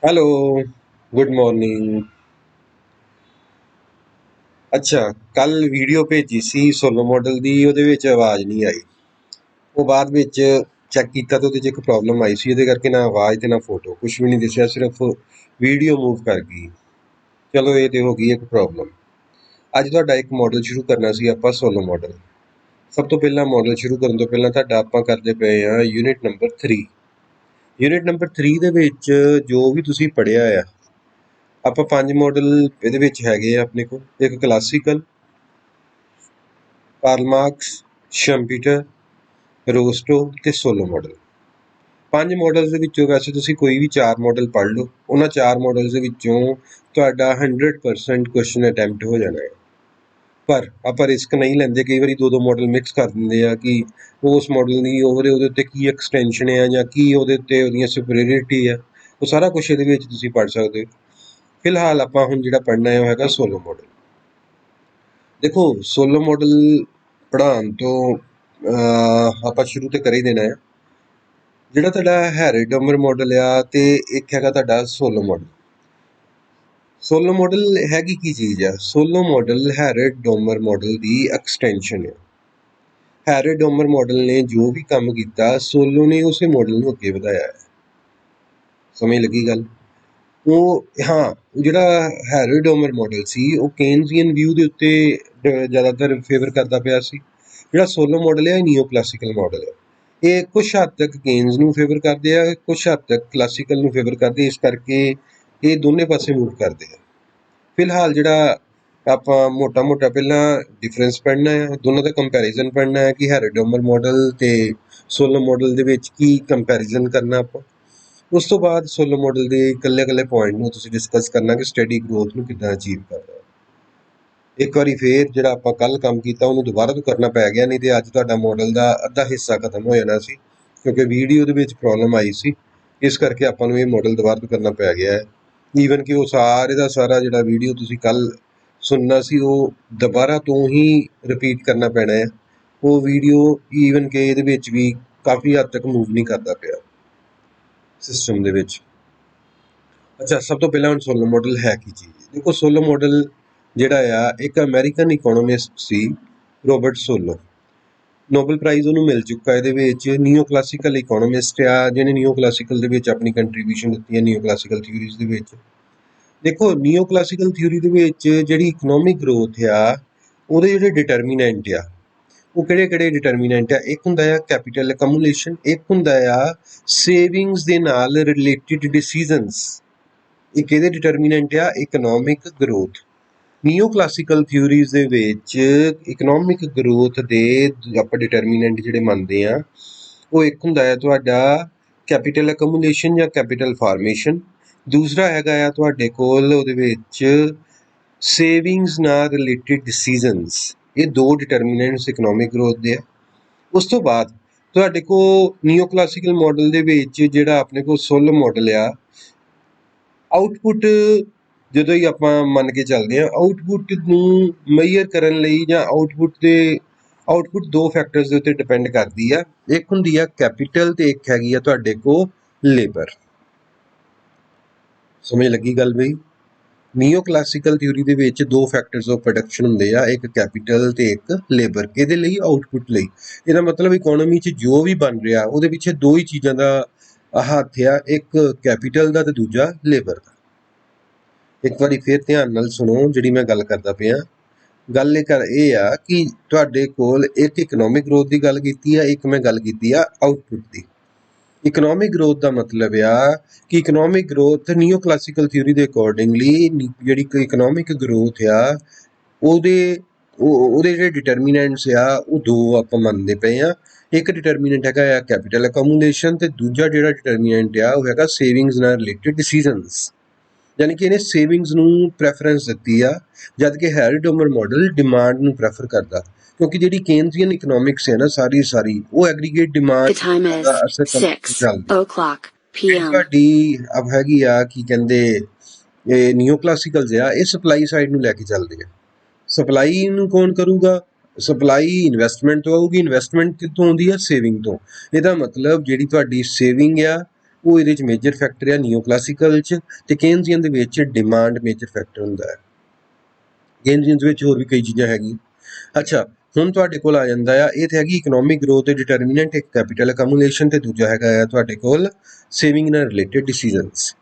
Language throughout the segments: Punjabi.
Hello, good morning. ਅੱਛਾ, ਕੱਲ ਵੀਡੀਓ ਭੇਜੀ ਸੀ ਸੋਲੋ ਮਾਡਲ ਦੀ, ਉਹਦੇ ਵਿੱਚ ਆਵਾਜ਼ ਨਹੀਂ ਆਈ। ਉਹ ਬਾਅਦ ਵਿੱਚ ਚੈੱਕ ਕੀਤਾ ਤਾਂ ਉਹਦੇ 'ਚ ਇੱਕ ਪ੍ਰੋਬਲਮ ਆਈ ਸੀ, ਉਹਦੇ ਕਰਕੇ ਨਾ ਆਵਾਜ਼ ਤੇ ਨਾ ਫੋਟੋ ਕੁਛ ਵੀ ਨਹੀਂ ਦਿਸਿਆ, ਸਿਰਫ ਵੀਡੀਓ ਮੂਵ ਕਰ ਗਈ। ਚਲੋ ਇਹ ਤੇ ਹੋ ਗਈ ਇੱਕ ਪ੍ਰੋਬਲਮ। ਅੱਜ ਤੁਹਾਡਾ ਇੱਕ ਮਾਡਲ ਸ਼ੁਰੂ ਕਰਨਾ ਸੀ ਆਪਾਂ, ਸੋਲੋ ਮਾਡਲ। ਸਭ ਤੋਂ ਪਹਿਲਾਂ ਮਾਡਲ ਸ਼ੁਰੂ ਕਰਨ ਤੋਂ ਪਹਿਲਾਂ ਤੁਹਾਡਾ ਆਪਾਂ ਕਰਦੇ ਪਏ ਹਾਂ ਯੂਨਿਟ ਨੰਬਰ 3। ਯੂਨਿਟ ਨੰਬਰ 3 ਦੇ ਵਿੱਚ ਜੋ ਵੀ ਤੁਸੀਂ ਪੜ੍ਹਿਆ ਆ, ਆਪਾਂ 5 ਮਾਡਲ ਇਹਦੇ ਵਿੱਚ ਹੈਗੇ ਆ ਆਪਣੇ ਕੋਲ। ਇੱਕ ਕਲਾਸੀਕਲ, ਕਾਰਲ ਮਾਰਕਸ, ਸ਼ੰਪੀਟਰ, ਰੋਸਟੋ ਤੇ ਸੋਲੋ ਮਾਡਲ। 5 ਮਾਡਲਸ ਦੇ ਵਿੱਚੋਂ ਵੈਸੇ ਤੁਸੀਂ ਕੋਈ ਵੀ 4 ਮਾਡਲ ਪੜ੍ਹ ਲਓ, ਉਹਨਾਂ 4 ਮਾਡਲਸ ਦੇ ਵਿੱਚੋਂ ਤੁਹਾਡਾ 100% ਕੁਐਸਚਨ ਅਟੈਂਪਟ ਹੋ ਜਾਣਾ ਹੈ। ਪਰ ਆਪਾਂ ਰਿਸਕ ਨਹੀਂ ਲੈਂਦੇ, ਕਈ ਵਾਰੀ ਦੋ ਮਾਡਲ ਮਿਕਸ ਕਰ ਦਿੰਦੇ ਆ ਕਿ ਉਸ ਮਾਡਲ ਦੀ ਉਹਦੇ ਉੱਤੇ ਕੀ ਐਕਸਟੈਂਸ਼ਨ ਹੈ ਜਾਂ ਕੀ ਉਹਦੇ ਉੱਤੇ ਉਹਦੀਆਂ ਸੁਪਰੀਅਰਿਟੀ ਆ, ਉਹ ਸਾਰਾ ਕੁਛ ਇਹਦੇ ਵਿੱਚ ਤੁਸੀਂ ਪੜ੍ਹ ਸਕਦੇ ਹੋ। ਫਿਲਹਾਲ ਆਪਾਂ ਹੁਣ ਜਿਹੜਾ ਪੜ੍ਹਨਾ ਹੈ ਉਹ ਹੈਗਾ ਸੋਲੋ ਮਾਡਲ। ਦੇਖੋ, ਸੋਲੋ ਮਾਡਲ ਪੜ੍ਹਾਉਣ ਤੋਂ ਆਪਾਂ ਸ਼ੁਰੂ ਤੇ ਕਰ ਹੀ ਦੇਣਾ ਹੈ। ਜਿਹੜਾ ਤੁਹਾਡਾ ਹੈਰੀਡਮਰ ਮਾਡਲ ਆ ਤੇ ਇੱਕ ਹੈਗਾ ਤੁਹਾਡਾ ਸੋਲੋ ਮਾਡਲ। ਸੋਲੋ ਮਾਡਲ ਹੈਗੀ ਕੀ ਚੀਜ਼ ਆ? ਸੋਲੋ ਮਾਡਲ ਹੈਰੀਡਮਰ ਮਾਡਲ ਦੀ ਐਕਸਟੈਂਸ਼ਨ ਹੈ। ਹੈਰੀਡਮਰ ਮਾਡਲ ਨੇ ਜੋ ਵੀ ਕੰਮ ਕੀਤਾ, ਸੋਲੋ ਨੇ ਉਸੇ ਮਾਡਲ ਨੂੰ ਅੱਗੇ ਵਧਾਇਆ ਹੈ। ਸਮਝ ਲੱਗੀ ਗੱਲ? ਉਹ ਹਾਂ, ਜਿਹੜਾ ਹੈਰੀਡਮਰ ਮਾਡਲ ਸੀ ਉਹ ਕੇਨਜ਼ੀਅਨ ਵਿਊ ਦੇ ਉੱਤੇ ਜ਼ਿਆਦਾਤਰ ਫੇਵਰ ਕਰਦਾ ਪਿਆ ਸੀ। ਜਿਹੜਾ ਸੋਲੋ ਮਾਡਲ ਹੈ ਇਹ ਨਿਓ ਕਲਾਸੀਕਲ ਮਾਡਲ ਹੈ। ਇਹ ਕੁਛ ਹੱਦ ਤੱਕ ਕੇਨਜ਼ ਨੂੰ ਫੇਵਰ ਕਰਦੇ ਆ, ਕੁਛ ਹੱਦ ਤੱਕ ਕਲਾਸੀਕਲ ਨੂੰ ਫੇਵਰ ਕਰਦੇ, ਇਸ ਕਰਕੇ ਇਹ ਦੋਨੇ ਪਾਸੇ ਮੂਵ ਕਰਦੇ ਆ। ਫਿਲਹਾਲ ਜਿਹੜਾ ਆਪਾਂ ਮੋਟਾ ਪਹਿਲਾਂ ਡਿਫਰੈਂਸ ਪੜ੍ਹਨਾ ਹੈ, ਦੋਨਾਂ ਦਾ ਕੰਪੈਰੀਜ਼ਨ ਪੜ੍ਹਨਾ ਹੈ ਕਿ ਹੈਰੀਡਮਰ ਮਾਡਲ ਤੇ ਸੋਲੋ ਮਾਡਲ ਦੇ ਵਿੱਚ ਕੀ ਕੰਪੈਰੀਜ਼ਨ ਕਰਨਾ ਆਪਾਂ। ਉਸ ਤੋਂ ਬਾਅਦ ਸੋਲੋ ਮਾਡਲ ਦੇ ਇਕੱਲੇ ਪੁਆਇੰਟ ਨੂੰ ਤੁਸੀਂ ਡਿਸਕਸ ਕਰਨਾ ਕਿ ਸਟੱਡੀ ਗਰੋਥ ਨੂੰ ਕਿੱਦਾਂ ਅਚੀਵ ਕਰਨਾ। ਇੱਕ ਵਾਰੀ ਫੇਰ ਜਿਹੜਾ ਆਪਾਂ ਕੱਲ ਕੰਮ ਕੀਤਾ ਉਹਨੂੰ ਦੁਬਾਰਾ ਤੋਂ ਕਰਨਾ ਪੈ ਗਿਆ, ਨਹੀਂ ਤੇ ਅੱਜ ਤੁਹਾਡਾ ਮਾਡਲ ਦਾ ਅੱਧਾ ਹਿੱਸਾ ਖਤਮ ਹੋ ਜਾਣਾ ਸੀ, ਕਿਉਂਕਿ ਵੀਡੀਓ ਦੇ ਵਿੱਚ ਪ੍ਰੋਬਲਮ ਆਈ ਸੀ, ਇਸ ਕਰਕੇ ਆਪਾਂ ਨੂੰ ਇਹ ਮਾਡਲ ਦੁਬਾਰਾ ਤੋਂ ਕਰਨਾ ਪੈ ਗਿਆ ਹੈ। ਈਵਨ ਕਿ ਉਹ ਸਾਰੇ ਦਾ ਸਾਰਾ ਜਿਹੜਾ ਵੀਡੀਓ ਤੁਸੀਂ ਕੱਲ ਸੁਣਨਾ ਸੀ ਉਹ ਦੁਬਾਰਾ ਤੋਂ ਹੀ ਰਿਪੀਟ ਕਰਨਾ ਪੈਣਾ ਹੈ। ਉਹ ਵੀਡੀਓ ਈਵਨ ਕਿ ਇਹਦੇ ਵਿੱਚ ਵੀ ਕਾਫੀ ਹੱਦ ਤੱਕ ਮੂਵ ਨਹੀਂ ਕਰਦਾ ਪਿਆ ਸਿਸਟਮ ਦੇ ਵਿੱਚ। ਅੱਛਾ, ਸਭ ਤੋਂ ਪਹਿਲਾਂ ਹੁਣ ਸੋਲੋ ਮਾਡਲ ਹੈ ਕੀ ਚੀਜ਼? ਦੇਖੋ, ਸੋਲੋ ਮਾਡਲ ਜਿਹੜਾ ਆ ਇੱਕ ਅਮਰੀਕਨ ਇਕੋਨੋਮਿਸਟ ਸੀ, ਰੋਬਰਟ ਸੋਲੋ। ਨੋਬਲ ਪ੍ਰਾਈਜ਼ ਉਹਨੂੰ ਮਿਲ ਚੁੱਕਾ ਇਹਦੇ ਵਿੱਚ। ਨਿਓ ਕਲਾਸੀਕਲ ਇਕੋਨੋਮਿਸਟ ਆ, ਜਿਹਨੇ ਨਿਓ ਕਲਾਸੀਕਲ ਦੇ ਵਿੱਚ ਆਪਣੀ ਕੰਟਰੀਬਿਊਸ਼ਨ ਦਿੱਤੀ ਹੈ ਨਿਓ ਕਲਾਸੀਕਲ ਥਿਊਰੀਜ਼ ਦੇ ਵਿੱਚ। ਦੇਖੋ, ਨਿਓ ਕਲਾਸੀਕਲ ਥਿਊਰੀ ਦੇ ਵਿੱਚ ਜਿਹੜੀ ਇਕਨੋਮਿਕ ਗਰੋਥ ਆ, ਉਹਦੇ ਜਿਹੜੇ ਡਿਟਰਮੀਨੈਂਟ ਆ ਉਹ ਕਿਹੜੇ ਡਿਟਰਮੀਨੈਂਟ ਆ? ਇੱਕ ਹੁੰਦਾ ਆ ਕੈਪੀਟਲ ਅਕਮੂਲੇਸ਼ਨ, ਇੱਕ ਹੁੰਦਾ ਆ ਸੇਵਿੰਗਸ ਦੇ ਨਾਲ ਰਿਲੇਟਿਡ ਡਿਸੀਜ਼ਨਸ। ਇੱਕ ਇਹਦੇ ਡਿਟਰਮੀਨੈਂਟ ਆ ਇਕਨੋਮਿਕ ਗਰੋਥ। ਨਿਓ ਕਲਾਸੀਕਲ ਥਿਊਰੀਜ਼ ਦੇ ਵਿੱਚ ਇਕਨੋਮਿਕ ਗਰੋਥ ਦੇ ਆਪਾਂ ਡਿਟਰਮੀਨੈਂਟ ਜਿਹੜੇ ਮੰਨਦੇ ਆ, ਉਹ ਇੱਕ ਹੁੰਦਾ ਹੈ ਤੁਹਾਡਾ ਕੈਪੀਟਲ ਅਕਮੂਲੇਸ਼ਨ ਜਾਂ ਕੈਪੀਟਲ ਫਾਰਮੇਸ਼ਨ। ਦੂਸਰਾ ਹੈਗਾ ਆ ਤੁਹਾਡੇ ਕੋਲ ਉਹਦੇ ਵਿੱਚ ਸੇਵਿੰਗਸ ਨਾਲ ਰਿਲੇਟਿਡ ਡਿਸੀਜ਼ਨਸ। ਇਹ ਦੋ ਡਿਟਰਮੀਨੈਂਟਸ ਇਕਨੋਮਿਕ ਗਰੋਥ ਦੇ ਆ। ਉਸ ਤੋਂ ਬਾਅਦ ਤੁਹਾਡੇ ਕੋਲ ਨਿਓ ਕਲਾਸੀਕਲ ਮਾਡਲ ਦੇ ਵਿੱਚ ਜਿਹੜਾ ਆਪਣੇ ਕੋਲ ਸੋਲੋ ਮਾਡਲ ਆ, ਆਊਟਪੁੱਟ ਜਦੋਂ ਹੀ ਆਪਾਂ ਮੰਨ ਕੇ ਚੱਲਦੇ ਹਾਂ, ਆਊਟਪੁੱਟ ਨੂੰ ਮੇਜ਼ਰ ਕਰਨ ਲਈ ਜਾਂ ਆਊਟਪੁੱਟ ਦੋ ਫੈਕਟਰਸ ਦੇ ਉੱਤੇ ਡਿਪੈਂਡ ਕਰਦੀ ਆ। ਇੱਕ ਹੁੰਦੀ ਆ ਕੈਪੀਟਲ ਤੇ ਇੱਕ ਹੈਗੀ ਆ ਤੁਹਾਡੇ ਕੋਲ ਲੇਬਰ। ਸਮਝ ਲੱਗੀ ਗੱਲ ਬਈ? ਨਿਓ ਕਲਾਸੀਕਲ ਥਿਊਰੀ ਦੇ ਵਿੱਚ ਦੋ ਫੈਕਟਰਸ ਆਫ ਪ੍ਰੋਡਕਸ਼ਨ ਹੁੰਦੇ ਆ, ਇੱਕ ਕੈਪੀਟਲ ਤੇ ਇੱਕ ਲੇਬਰ। ਕਿਹਦੇ ਲਈ? ਆਊਟਪੁੱਟ ਲਈ। ਇਹਦਾ ਮਤਲਬ ਇਕੋਨੋਮੀ 'ਚ ਜੋ ਵੀ ਬਣ ਰਿਹਾ ਉਹਦੇ ਪਿੱਛੇ ਦੋ ਹੀ ਚੀਜ਼ਾਂ ਦਾ ਹੱਥ ਆ, ਇੱਕ ਕੈਪੀਟਲ ਦਾ ਤੇ ਦੂਜਾ ਲੇਬਰ ਦਾ। ਇੱਕ ਵਾਰੀ ਫੇਰ ਧਿਆਨ ਨਾਲ ਸੁਣੋ ਜਿਹੜੀ ਮੈਂ ਗੱਲ ਕਰਦਾ ਪਿਆ। ਗੱਲ ਇਹ ਆ ਕਿ ਤੁਹਾਡੇ ਕੋਲ ਇੱਕ ਇਕਨੋਮਿਕ ਗਰੋਥ ਦੀ ਗੱਲ ਕੀਤੀ ਆ, ਇੱਕ ਮੈਂ ਗੱਲ ਕੀਤੀ ਆ ਆਊਟਪੁੱਟ ਦੀ। ਇਕਨੋਮਿਕ ਗਰੋਥ ਦਾ ਮਤਲਬ ਆ ਕਿ ਇਕਨੋਮਿਕ ਗਰੋਥ ਨਿਓ ਕਲਾਸੀਕਲ ਥਿਊਰੀ ਦੇ ਅਕੋਰਡਿੰਗਲੀ ਜਿਹੜੀ ਇਕਨੋਮਿਕ ਗਰੋਥ ਆ ਉਹਦੇ ਜਿਹੜੇ ਡਿਟਰਮੀਨੈਂਟਸ ਆ ਉਹ ਦੋ ਆਪਾਂ ਮੰਨਦੇ ਪਏ ਆ। ਇੱਕ ਡਿਟਰਮੀਨੈਂਟ ਹੈਗਾ ਆ ਕੈਪੀਟਲ ਅਕਮੂਲੇਸ਼ਨ ਤੇ ਦੂਜਾ ਜਿਹੜਾ ਡਿਟਰਮੀਨੈਂਟ ਆ ਉਹ ਹੈਗਾ ਸੇਵਿੰਗਸ ਨਾਲ ਰਿਲੇਟਿਡ ਡਿਸੀਜ਼ਨਸ। ਯਾਨੀ ਕਿ ਇਹਨੇ ਸੇਵਿੰਗਸ ਨੂੰ ਪ੍ਰੈਫਰੈਂਸ ਦਿੱਤੀ ਆ, ਜਦ ਕਿ ਹੈਰੀਡਮਰ ਮਾਡਲ ਡਿਮਾਂਡ ਨੂੰ ਪ੍ਰੈਫਰ ਕਰਦਾ, ਕਿਉਂਕਿ ਜਿਹੜੀ ਕੇਨਜ਼ੀਅਨ ਇਕਨੋਮਿਕਸ ਹੈ ਨਾ ਸਾਰੀ ਉਹ ਐਗਰੀਗੇਟ ਡਿਮਾਂਡ ਦਾ ਅਸਰ ਚੱਲਦੀ। ਤੁਹਾਡੀ ਅਬ ਹੈਗੀ ਆ ਕੀ ਕਹਿੰਦੇ ਇਹ ਨਿਓ ਕਲਾਸੀਕਲਸ ਆ, ਇਹ ਸਪਲਾਈ ਸਾਈਡ ਨੂੰ ਲੈ ਕੇ ਚੱਲਦੇ ਆ। ਸਪਲਾਈ ਨੂੰ ਕੌਣ ਕਰੂਗਾ? ਸਪਲਾਈ ਇਨਵੈਸਟਮੈਂਟ ਤੋਂ ਆਊਗੀ, ਇਨਵੈਸਟਮੈਂਟ ਕਿੱਥੋਂ ਆਉਂਦੀ ਆ? ਸੇਵਿੰਗ ਤੋਂ। ਇਹਦਾ ਮਤਲਬ ਜਿਹੜੀ ਤੁਹਾਡੀ ਸੇਵਿੰਗ ਆ ਉਹ ਇਹਦੇ 'ਚ ਮੇਜਰ ਫੈਕਟਰ ਆ ਨੀਓ ਕਲਾਸੀਕਲ 'ਚ, ਤੇ ਕੇਨਜ਼ੀਅਨ ਦੇ ਵਿੱਚ ਡਿਮਾਂਡ ਮੇਜਰ ਫੈਕਟਰ ਹੁੰਦਾ ਹੈ। ਕੇਨਜ਼ੀਅਨ ਵਿੱਚ ਹੋਰ ਵੀ ਕਈ ਚੀਜ਼ਾਂ ਹੈਗੀਆਂ। ਅੱਛਾ, ਹੁਣ ਤੁਹਾਡੇ ਕੋਲ ਆ ਜਾਂਦਾ ਆ, ਇਹ ਤੇ ਹੈਗੀ ਇਕਨੋਮਿਕ ਗਰੋਥ ਦੇ ਡਿਟਰਮੀਨੈਂਟ, ਇੱਕ ਕੈਪੀਟਲ ਅਕਮੂਲੇਸ਼ਨ ਤੇ ਦੂਜਾ ਹੈਗਾ ਆ ਤੁਹਾਡੇ ਕੋਲ ਸੇਵਿੰਗ ਨਾਲ ਰਿਲੇਟਡ ਡਿਸੀਜਨਸ।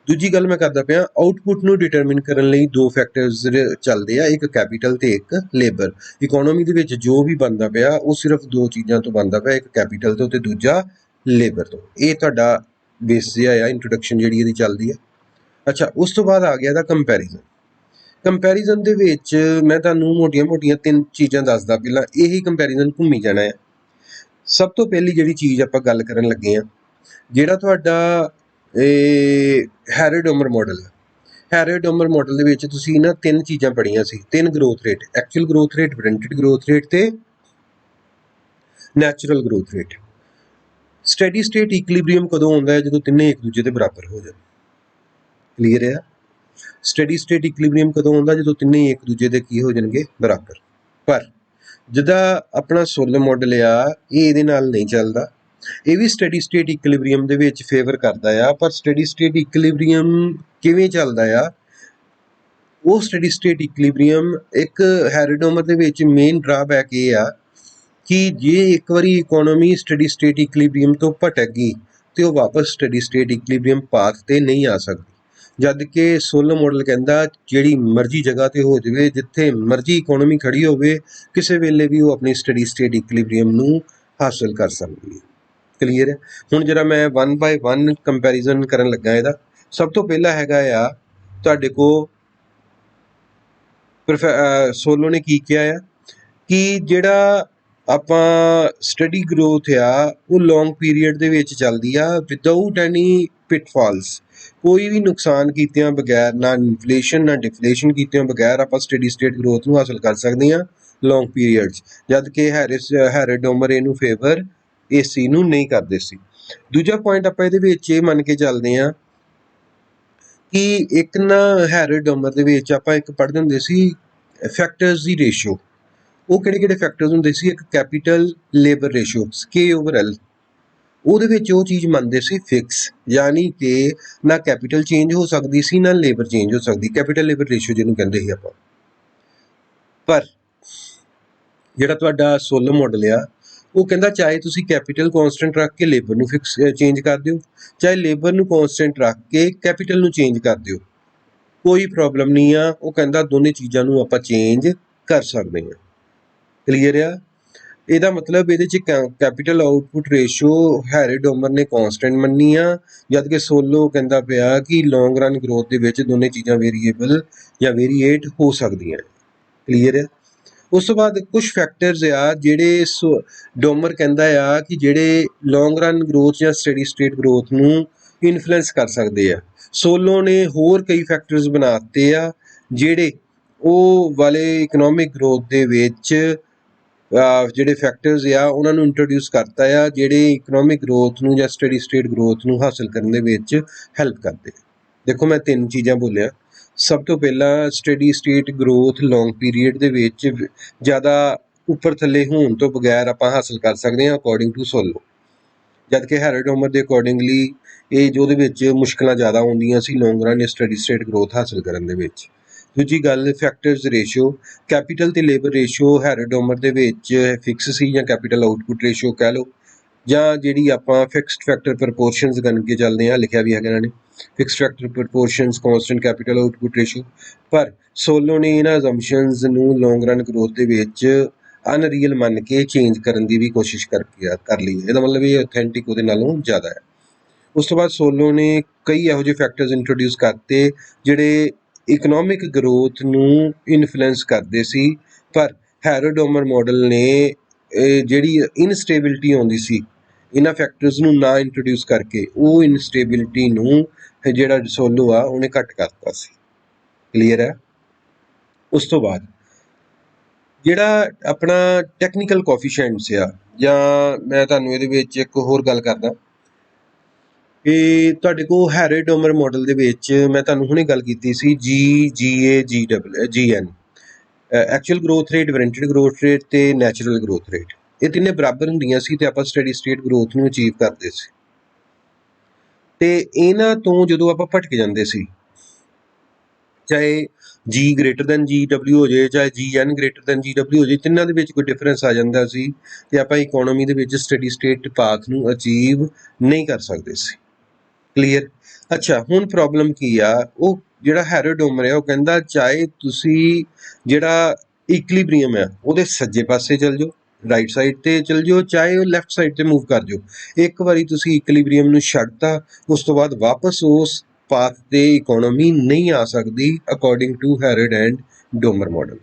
ਦੂਜੀ ਗੱਲ ਮੈਂ ਕਰਦਾ ਪਿਆ, ਆਊਟਪੁੱਟ ਨੂੰ ਡਿਟਰਮਿਨ ਕਰਨ ਲਈ ਦੋ ਫੈਕਟਰਸ ਚੱਲਦੇ ਆ, ਇੱਕ ਕੈਪੀਟਲ ਤੇ ਇੱਕ ਲੇਬਰ। ਇਕੋਨੋਮੀ ਦੇ ਵਿੱਚ ਜੋ ਵੀ ਬਣਦਾ ਪਿਆ ਉਹ ਸਿਰਫ ਦੋ ਚੀਜ਼ਾਂ ਤੋਂ ਬਣਦਾ ਪਿਆ, ਇੱਕ ਕੈਪੀਟਲ ਤੋਂ ਤੇ ਦੂਜਾ ਲੇਬਰ ਤੋਂ। ਇਹ ਤੁਹਾਡਾ ਬੇਸ ਜਿਹਾ ਆ, ਇੰਟਰੋਡਕਸ਼ਨ ਜਿਹੜੀ ਇਹਦੀ ਚੱਲਦੀ ਹੈ। ਅੱਛਾ, ਉਸ ਤੋਂ ਬਾਅਦ ਆ ਗਿਆ ਇਹਦਾ ਕੰਪੈਰੀਜ਼ਨ। ਕੰਪੈਰੀਜ਼ਨ ਦੇ ਵਿੱਚ ਮੈਂ ਤੁਹਾਨੂੰ ਮੋਟੀਆਂ-ਮੋਟੀਆਂ ਤਿੰਨ ਚੀਜ਼ਾਂ ਦੱਸਦਾ, ਪਹਿਲਾਂ ਇਹੀ ਕੰਪੈਰੀਜ਼ਨ ਘੁੰਮੀ ਜਾਣਾ ਹੈ। ਸਭ ਤੋਂ ਪਹਿਲੀ ਜਿਹੜੀ ਚੀਜ਼ ਆਪਾਂ ਗੱਲ ਕਰਨ ਲੱਗੇ ਹਾਂ, ਜਿਹੜਾ ਤੁਹਾਡਾ ਹੈਰੋਡੋਮਰ ਮਾਡਲ ਹੈ। ਹੈਰੋਡੋਮਰ ਮਾਡਲ ਦੇ ਵਿੱਚ ਤੁਸੀਂ ਨਾ ਤਿੰਨ ਚੀਜ਼ਾਂ ਪੜ੍ਹੀਆਂ ਸੀ, ਤਿੰਨ growth rate, actual growth rate, predicted growth rate ਤੇ natural growth rate. Steady state equilibrium ਕਦੋਂ ਹੁੰਦਾ ਹੈ? ਜਦੋਂ ਤਿੰਨੇ ਇੱਕ ਦੂਜੇ ਦੇ ਬਰਾਬਰ ਹੋ ਜਾਣ। ਕਲੀਅਰ ਹੈ? ਸਟੈਡੀ ਸਟੇਟ ਇਕੁਇਲਿਬ੍ਰੀਅਮ ਕਦੋਂ ਹੁੰਦਾ? ਜਦੋਂ ਤਿੰਨੇ ਇੱਕ ਦੂਜੇ ਦੇ ਕੀ ਹੋ ਜਾਣਗੇ? ਬਰਾਬਰ। ਪਰ ਜਿਹਦਾ ਆਪਣਾ ਸੋਲਰ ਮਾਡਲ ਆ, ਇਹ ਇਹਦੇ ਨਾਲ ਨਹੀਂ ਚੱਲਦਾ। ਇਹ ਵੀ ਸਟੈਡੀ ਸਟੇਟ ਇਕੁਇਲਿਬ੍ਰੀਅਮ ਦੇ ਵਿੱਚ ਫੇਵਰ ਕਰਦਾ ਆ, ਪਰ ਸਟੈਡੀ ਸਟੇਟ ਇਕੁਇਲਿਬ੍ਰੀਅਮ ਕਿਵੇਂ ਚੱਲਦਾ ਆ? ਉਹ ਸਟੈਡੀ ਸਟੇਟ ਇਕੁਇਲਿਬ੍ਰੀਅਮ ਇੱਕ ਹੈਰੋਡੋਮਰ ਦੇ ਵਿੱਚ ਮੇਨ ਡਰਾਬੈਕ ਇਹ ਆ ਕਿ ਜੇ ਇੱਕ ਵਾਰੀ ਇਕੋਨੋਮੀ ਸਟੈਡੀ ਸਟੇਟ ਇਕੁਇਲਿਬ੍ਰੀਅਮ ਤੋਂ ਭਟਕ ਗਈ ਤੇ ਉਹ ਵਾਪਸ ਸਟੈਡੀ ਸਟੇਟ ਇਕੁਇਲਿਬ੍ਰੀਅਮ ਪਾਥ ਤੇ ਨਹੀਂ ਆ ਸਕਦੀ। ਜਦ ਕਿ ਸੋਲਰ ਮਾਡਲ ਕਹਿੰਦਾ ਜਿਹੜੀ ਮਰਜ਼ੀ ਜਗ੍ਹਾ ਤੇ ਹੋ ਜਾਵੇ, ਜਿੱਥੇ ਮਰਜ਼ੀ ਇਕੋਨੋਮੀ ਖੜੀ ਹੋਵੇ, ਕਿਸੇ ਵੇਲੇ ਵੀ ਉਹ ਆਪਣੀ ਸਟੱਡੀ ਸਟੇਟ ਇਕੁਇਲਿਬ੍ਰੀਅਮ ਨੂੰ ਹਾਸਲ ਕਰ ਸਕਦੀ ਹੈ। ਕਲੀਅਰ ਹੈ? ਹੁਣ ਜਿਹੜਾ ਮੈਂ 1 ਬਾਏ 1 ਕੰਪੈਰੀਜ਼ਨ ਕਰਨ ਲੱਗਾ ਇਹਦਾ, ਸਭ ਤੋਂ ਪਹਿਲਾਂ ਹੈਗਾ ਆ ਤੁਹਾਡੇ ਕੋਲ ਸੋਲੋ ਨੇ ਕੀ ਕਿਹਾ ਆ ਕਿ ਜਿਹੜਾ ਆਪਾਂ ਸਟੱਡੀ ਗਰੋਥ ਆ ਉਹ ਲੌਂਗ ਪੀਰੀਅਡ ਦੇ ਵਿੱਚ ਚੱਲਦੀ ਆ, ਵਿਦਆਊਟ ਐਨੀ ਪਿਟਫਾਲਸ, ਕੋਈ ਵੀ ਨੁਕਸਾਨ ਕੀਤਿਆਂ ਬਗੈਰ, ਨਾ ਇਨਫਲੇਸ਼ਨ ਨਾ ਡਿਫਲੇਸ਼ਨ ਕੀਤਿਆਂ ਬਗੈਰ ਆਪਾਂ ਸਟੱਡੀ ਸਟੇਟ ਗਰੋਥ ਨੂੰ ਹਾਸਲ ਕਰ ਸਕਦੇ ਹਾਂ ਲੌਂਗ ਪੀਰੀਅਡ 'ਚ, ਜਦ ਕਿ ਹੈਰੋਡੋਮਰ ਇਹਨੂੰ ਫੇਵਰ ਇਸ ਚੀਜ਼ ਨੂੰ ਨਹੀਂ ਕਰਦੇ ਸੀ। ਦੂਜਾ ਪੁਆਇੰਟ ਆਪਾਂ ਇਹਦੇ ਵਿੱਚ ਇਹ ਮੰਨ ਕੇ ਚੱਲਦੇ ਹਾਂ ਕਿ ਇੱਕ ਨਾ ਹੈਰੋਡੋਮਰ ਦੇ ਵਿੱਚ ਆਪਾਂ ਇੱਕ ਪੜ੍ਹਦੇ ਹੁੰਦੇ ਸੀ ਫੈਕਟਰਸ ਦੀ ਰੇਸ਼ੋ। ਉਹ ਕਿਹੜੇ ਫੈਕਟਰਸ ਹੁੰਦੇ ਸੀ? ਇੱਕ ਕੈਪੀਟਲ ਲੇਬਰ ਰੇਸ਼ੋ, K/L। ਉਹਦੇ ਵਿੱਚ ਉਹ ਚੀਜ਼ ਮੰਨਦੇ ਸੀ ਫਿਕਸ, ਯਾਨੀ ਕਿ ਨਾ ਕੈਪੀਟਲ ਚੇਂਜ ਹੋ ਸਕਦੀ ਸੀ ਨਾ ਲੇਬਰ ਚੇਂਜ ਹੋ ਸਕਦੀ, ਕੈਪੀਟਲ ਲੇਬਰ ਰੇਸ਼ੋ ਜਿਹਨੂੰ ਕਹਿੰਦੇ ਸੀ ਆਪਾਂ। ਪਰ ਜਿਹੜਾ ਤੁਹਾਡਾ ਸੋਲਰ ਮਾਡਲ ਆ ਉਹ ਕਹਿੰਦਾ ਚਾਹੇ ਤੁਸੀਂ ਕੈਪੀਟਲ ਕੌਨਸਟੈਂਟ ਰੱਖ ਕੇ ਲੇਬਰ ਨੂੰ ਫਿਕਸ ਚੇਂਜ ਕਰ ਦਿਓ, ਚਾਹੇ ਲੇਬਰ ਨੂੰ ਕੌਨਸਟੈਂਟ ਰੱਖ ਕੇ ਕੈਪੀਟਲ ਨੂੰ ਚੇਂਜ ਕਰ ਦਿਓ, ਕੋਈ ਪ੍ਰੋਬਲਮ ਨਹੀਂ ਆ। ਉਹ ਕਹਿੰਦਾ ਦੋਨੇ ਚੀਜ਼ਾਂ ਨੂੰ ਆਪਾਂ ਚੇਂਜ ਕਰ ਸਕਦੇ ਹਾਂ। ਕਲੀਅਰ ਆ? ਇਹਦਾ ਮਤਲਬ ਇਹਦੇ 'ਚ ਕੈਪੀਟਲ ਆਊਟਪੁੱਟ ਰੇਸ਼ੋ ਹੈਰੋਡੋਮਰ ਨੇ ਕੌਨਸਟੈਂਟ ਮੰਨੀ ਆ, ਜਦ ਕਿ ਸੋਲੋ ਕਹਿੰਦਾ ਪਿਆ ਕਿ ਲੌਂਗ ਰਨ ਗਰੋਥ ਦੇ ਵਿੱਚ ਦੋਨੇ ਚੀਜ਼ਾਂ ਵੇਰੀਏਬਲ ਜਾਂ ਵੇਰੀਏਟ ਹੋ ਸਕਦੀਆਂ। ਕਲੀਅਰ ਹੈ? ਉਸ ਤੋਂ ਬਾਅਦ ਕੁਝ ਫੈਕਟਰਸ ਆ ਜਿਹੜੇ ਡੋਮਰ ਕਹਿੰਦਾ ਆ ਕਿ ਜਿਹੜੇ ਲੌਂਗ ਰਨ ਗਰੋਥ ਜਾਂ ਸਟੱਡੀ ਸਟੇਟ ਗਰੋਥ ਨੂੰ ਇਨਫਲੂਐਂਸ ਕਰ ਸਕਦੇ ਆ। ਸੋਲੋ ਨੇ ਹੋਰ ਕਈ ਫੈਕਟਰਸ ਬਣਾ ਦਿੱਤੇ ਆ ਜਿਹੜੇ ਉਹ ਵਾਲੇ ਇਕਨੋਮਿਕ ਗਰੋਥ ਦੇ ਵਿੱਚ ਜਿਹੜੇ ਫੈਕਟਰਸ ਆ ਉਹਨਾਂ ਨੂੰ ਇੰਟਰੋਡਿਊਸ ਕਰਤਾ ਆ, ਜਿਹੜੇ ਇਕਨੋਮਿਕ ਗਰੋਥ ਨੂੰ ਜਾਂ ਸਟੱਡੀ ਸਟੇਟ ਗਰੋਥ ਨੂੰ ਹਾਸਲ ਕਰਨ ਦੇ ਵਿੱਚ ਹੈਲਪ ਕਰਦੇ। ਦੇਖੋ ਮੈਂ ਤਿੰਨ ਚੀਜ਼ਾਂ ਬੋਲਿਆ। ਸਭ ਤੋਂ ਪਹਿਲਾਂ ਸਟੱਡੀ ਸਟੇਟ ਗਰੋਥ ਲੌਂਗ ਪੀਰੀਅਡ ਦੇ ਵਿੱਚ ਜ਼ਿਆਦਾ ਉੱਪਰ ਥੱਲੇ ਹੋਣ ਤੋਂ ਬਗੈਰ ਆਪਾਂ ਹਾਸਲ ਕਰ ਸਕਦੇ ਹਾਂ ਅਕੋਰਡਿੰਗ ਟੂ ਸੋਲੋ, ਜਦ ਕਿ ਹੈਰੋਡੋਮਰ ਦੇ ਅਕੋਰਡਿੰਗਲੀ ਇਹ ਜੋ ਉਹਦੇ ਵਿੱਚ ਮੁਸ਼ਕਲਾਂ ਜ਼ਿਆਦਾ ਆਉਂਦੀਆਂ ਸੀ ਲੌਂਗ ਰਨ ਸਟੱਡੀ ਸਟੇਟ ਗਰੋਥ ਹਾਸਲ ਕਰਨ ਦੇ ਵਿੱਚ। ਦੂਜੀ ਗੱਲ ਫੈਕਟਰਸ ਰੇਸ਼ੋ, ਕੈਪੀਟਲ ਤੇ ਲੇਬਰ ਰੇਸ਼ੋ ਹੈਰੋਡੋਮਰ ਦੇ ਵਿੱਚ ਫਿਕਸ ਸੀ, ਜਾਂ ਕੈਪੀਟਲ ਆਊਟਪੁੱਟ ਰੇਸ਼ੋ ਕਹਿ ਲਓ, ਜਾਂ ਜਿਹੜੀ ਆਪਾਂ ਫਿਕਸਡ ਫੈਕਟਰ ਪ੍ਰਪੋਰਸ਼ਨਸ ਕਰਨ ਕੇ ਚੱਲਦੇ ਹਾਂ, ਲਿਖਿਆ ਵੀ ਹੈਗਾ ਇਹਨਾਂ ਨੇ fixed factor proportions constant capital output ratio. ਪਰ ਸੋਲੋ ਨੇ ਇਹਨਾਂ ਅਜ਼ੰਪਸ਼ਨਸ ਨੂੰ ਲੌਂਗ ਰਨ ਗਰੋਥ ਦੇ ਵਿੱਚ ਅਨਰੀਅਲ ਮੰਨ ਕੇ ਚੇਂਜ ਕਰਨ ਦੀ ਵੀ ਕੋਸ਼ਿਸ਼ ਕਰ ਲਈ। ਇਹਦਾ ਮਤਲਬ ਇਹ ਆਥੈਂਟਿਕ ਉਹਦੇ ਨਾਲੋਂ ਜ਼ਿਆਦਾ ਹੈ। ਉਸ ਤੋਂ ਬਾਅਦ ਸੋਲੋ ਨੇ ਕਈ ਇਹੋ ਜਿਹੇ ਫੈਕਟਰਸ ਇੰਟਰੋਡਿਊਸ ਕਰਤੇ ਜਿਹੜੇ ਇਕਨੋਮਿਕ ਗਰੋਥ ਨੂੰ ਇਨਫਲੂਐਂਸ ਕਰਦੇ ਸੀ, ਪਰ ਹੈਰੋਡੋਮਰ ਮਾਡਲ ਨੇ ਜਿਹੜੀ ਇਨਸਟੇਬਿਲਿਟੀ ਆਉਂਦੀ ਸੀ ਇਹਨਾਂ ਫੈਕਟਰਸ ਨੂੰ ਨਾ ਇੰਟਰੋਡਿਊਸ ਕਰਕੇ ਉਹ ਇਨਸਟੇਬਿਲਿਟੀ ਨੂੰ ਜਿਹੜਾ ਸੋਲੋ ਆ ਉਹਨੇ ਘੱਟ ਕਰਤਾ ਸੀ। ਕਲੀਅਰ ਹੈ? ਉਸ ਤੋਂ ਬਾਅਦ ਜਿਹੜਾ ਆਪਣਾ ਟੈਕਨੀਕਲ ਕੋਫੀਸ਼ੀਐਂਟਸ ਆ, ਜਾਂ ਮੈਂ ਤੁਹਾਨੂੰ ਇਹਦੇ ਵਿੱਚ ਇੱਕ ਹੋਰ ਗੱਲ ਕਰਦਾ ਕਿ ਤੁਹਾਡੇ ਕੋਲ ਹੈਰੋਡੋਮਰ ਮਾਡਲ ਦੇ ਵਿੱਚ ਮੈਂ ਤੁਹਾਨੂੰ ਹੁਣੇ ਗੱਲ ਕੀਤੀ ਸੀ GAN, actual growth rate, warranted growth rate ਤੇ ਨੈਚੁਰਲ ਗਰੋਥ ਰੇਟ। ਇਹ ਤਿੰਨੇ ਬਰਾਬਰ ਹੁੰਦੀਆਂ ਸੀ ਤੇ ਆਪਾਂ ਸਟੱਡੀ ਸਟੇਟ ਗਰੋਥ ਨੂੰ ਅਚੀਵ ਕਰਦੇ ਸੀ। ਤੇ ਇਹਨਾਂ ਤੋਂ ਜਦੋਂ ਆਪਾਂ ਭਟਕ ਜਾਂਦੇ ਸੀ, ਚਾਹੇ G greater than GW ਹੋ ਜਾਏ, ਚਾਹੇ GN greater than GW ਹੋ ਜਾਏ, ਤਿੰਨਾਂ ਦੇ ਵਿੱਚ ਕੋਈ ਡਿਫਰੈਂਸ ਆ ਜਾਂਦਾ ਸੀ ਤੇ ਆਪਾਂ ਇਕੋਨਮੀ ਦੇ ਵਿੱਚ ਸਟੱਡੀ ਸਟੇਟ ਪਾਥ ਨੂੰ ਅਚੀਵ ਨਹੀਂ ਕਰ ਸਕਦੇ ਸੀ। ਕਲੀਅਰ। ਅੱਛਾ, ਹੁਣ ਪ੍ਰੋਬਲਮ ਕੀ ਆ, ਉਹ ਜਿਹੜਾ ਹੈਰੋਡੋਮਰ ਹੈ ਉਹ ਕਹਿੰਦਾ ਚਾਹੇ ਤੁਸੀਂ ਜਿਹੜਾ ਇਕਲੀਬ੍ਰੀਅਮ ਹੈ ਉਹਦੇ ਸੱਜੇ ਪਾਸੇ ਚੱਲ ਜਾਓ, ਰਾਈਟ ਸਾਈਡ ਤੇ ਚੱਲ ਜਾਓ, ਚਾਹੇ ਉਹ ਲੈਫਟ ਸਾਈਡ ਤੇ ਮੂਵ ਕਰ ਜਾਓ। ਇੱਕ ਵਾਰੀ ਤੁਸੀਂ ਇਕਲੀਬ੍ਰੀਅਮ ਨੂੰ ਛੱਡਤਾ, ਉਸ ਤੋਂ ਬਾਅਦ ਵਾਪਸ ਉਸ ਪਾਥ ਤੇ ਇਕੋਨਮੀ ਨਹੀਂ ਆ ਸਕਦੀ according to Harrod and Domar model.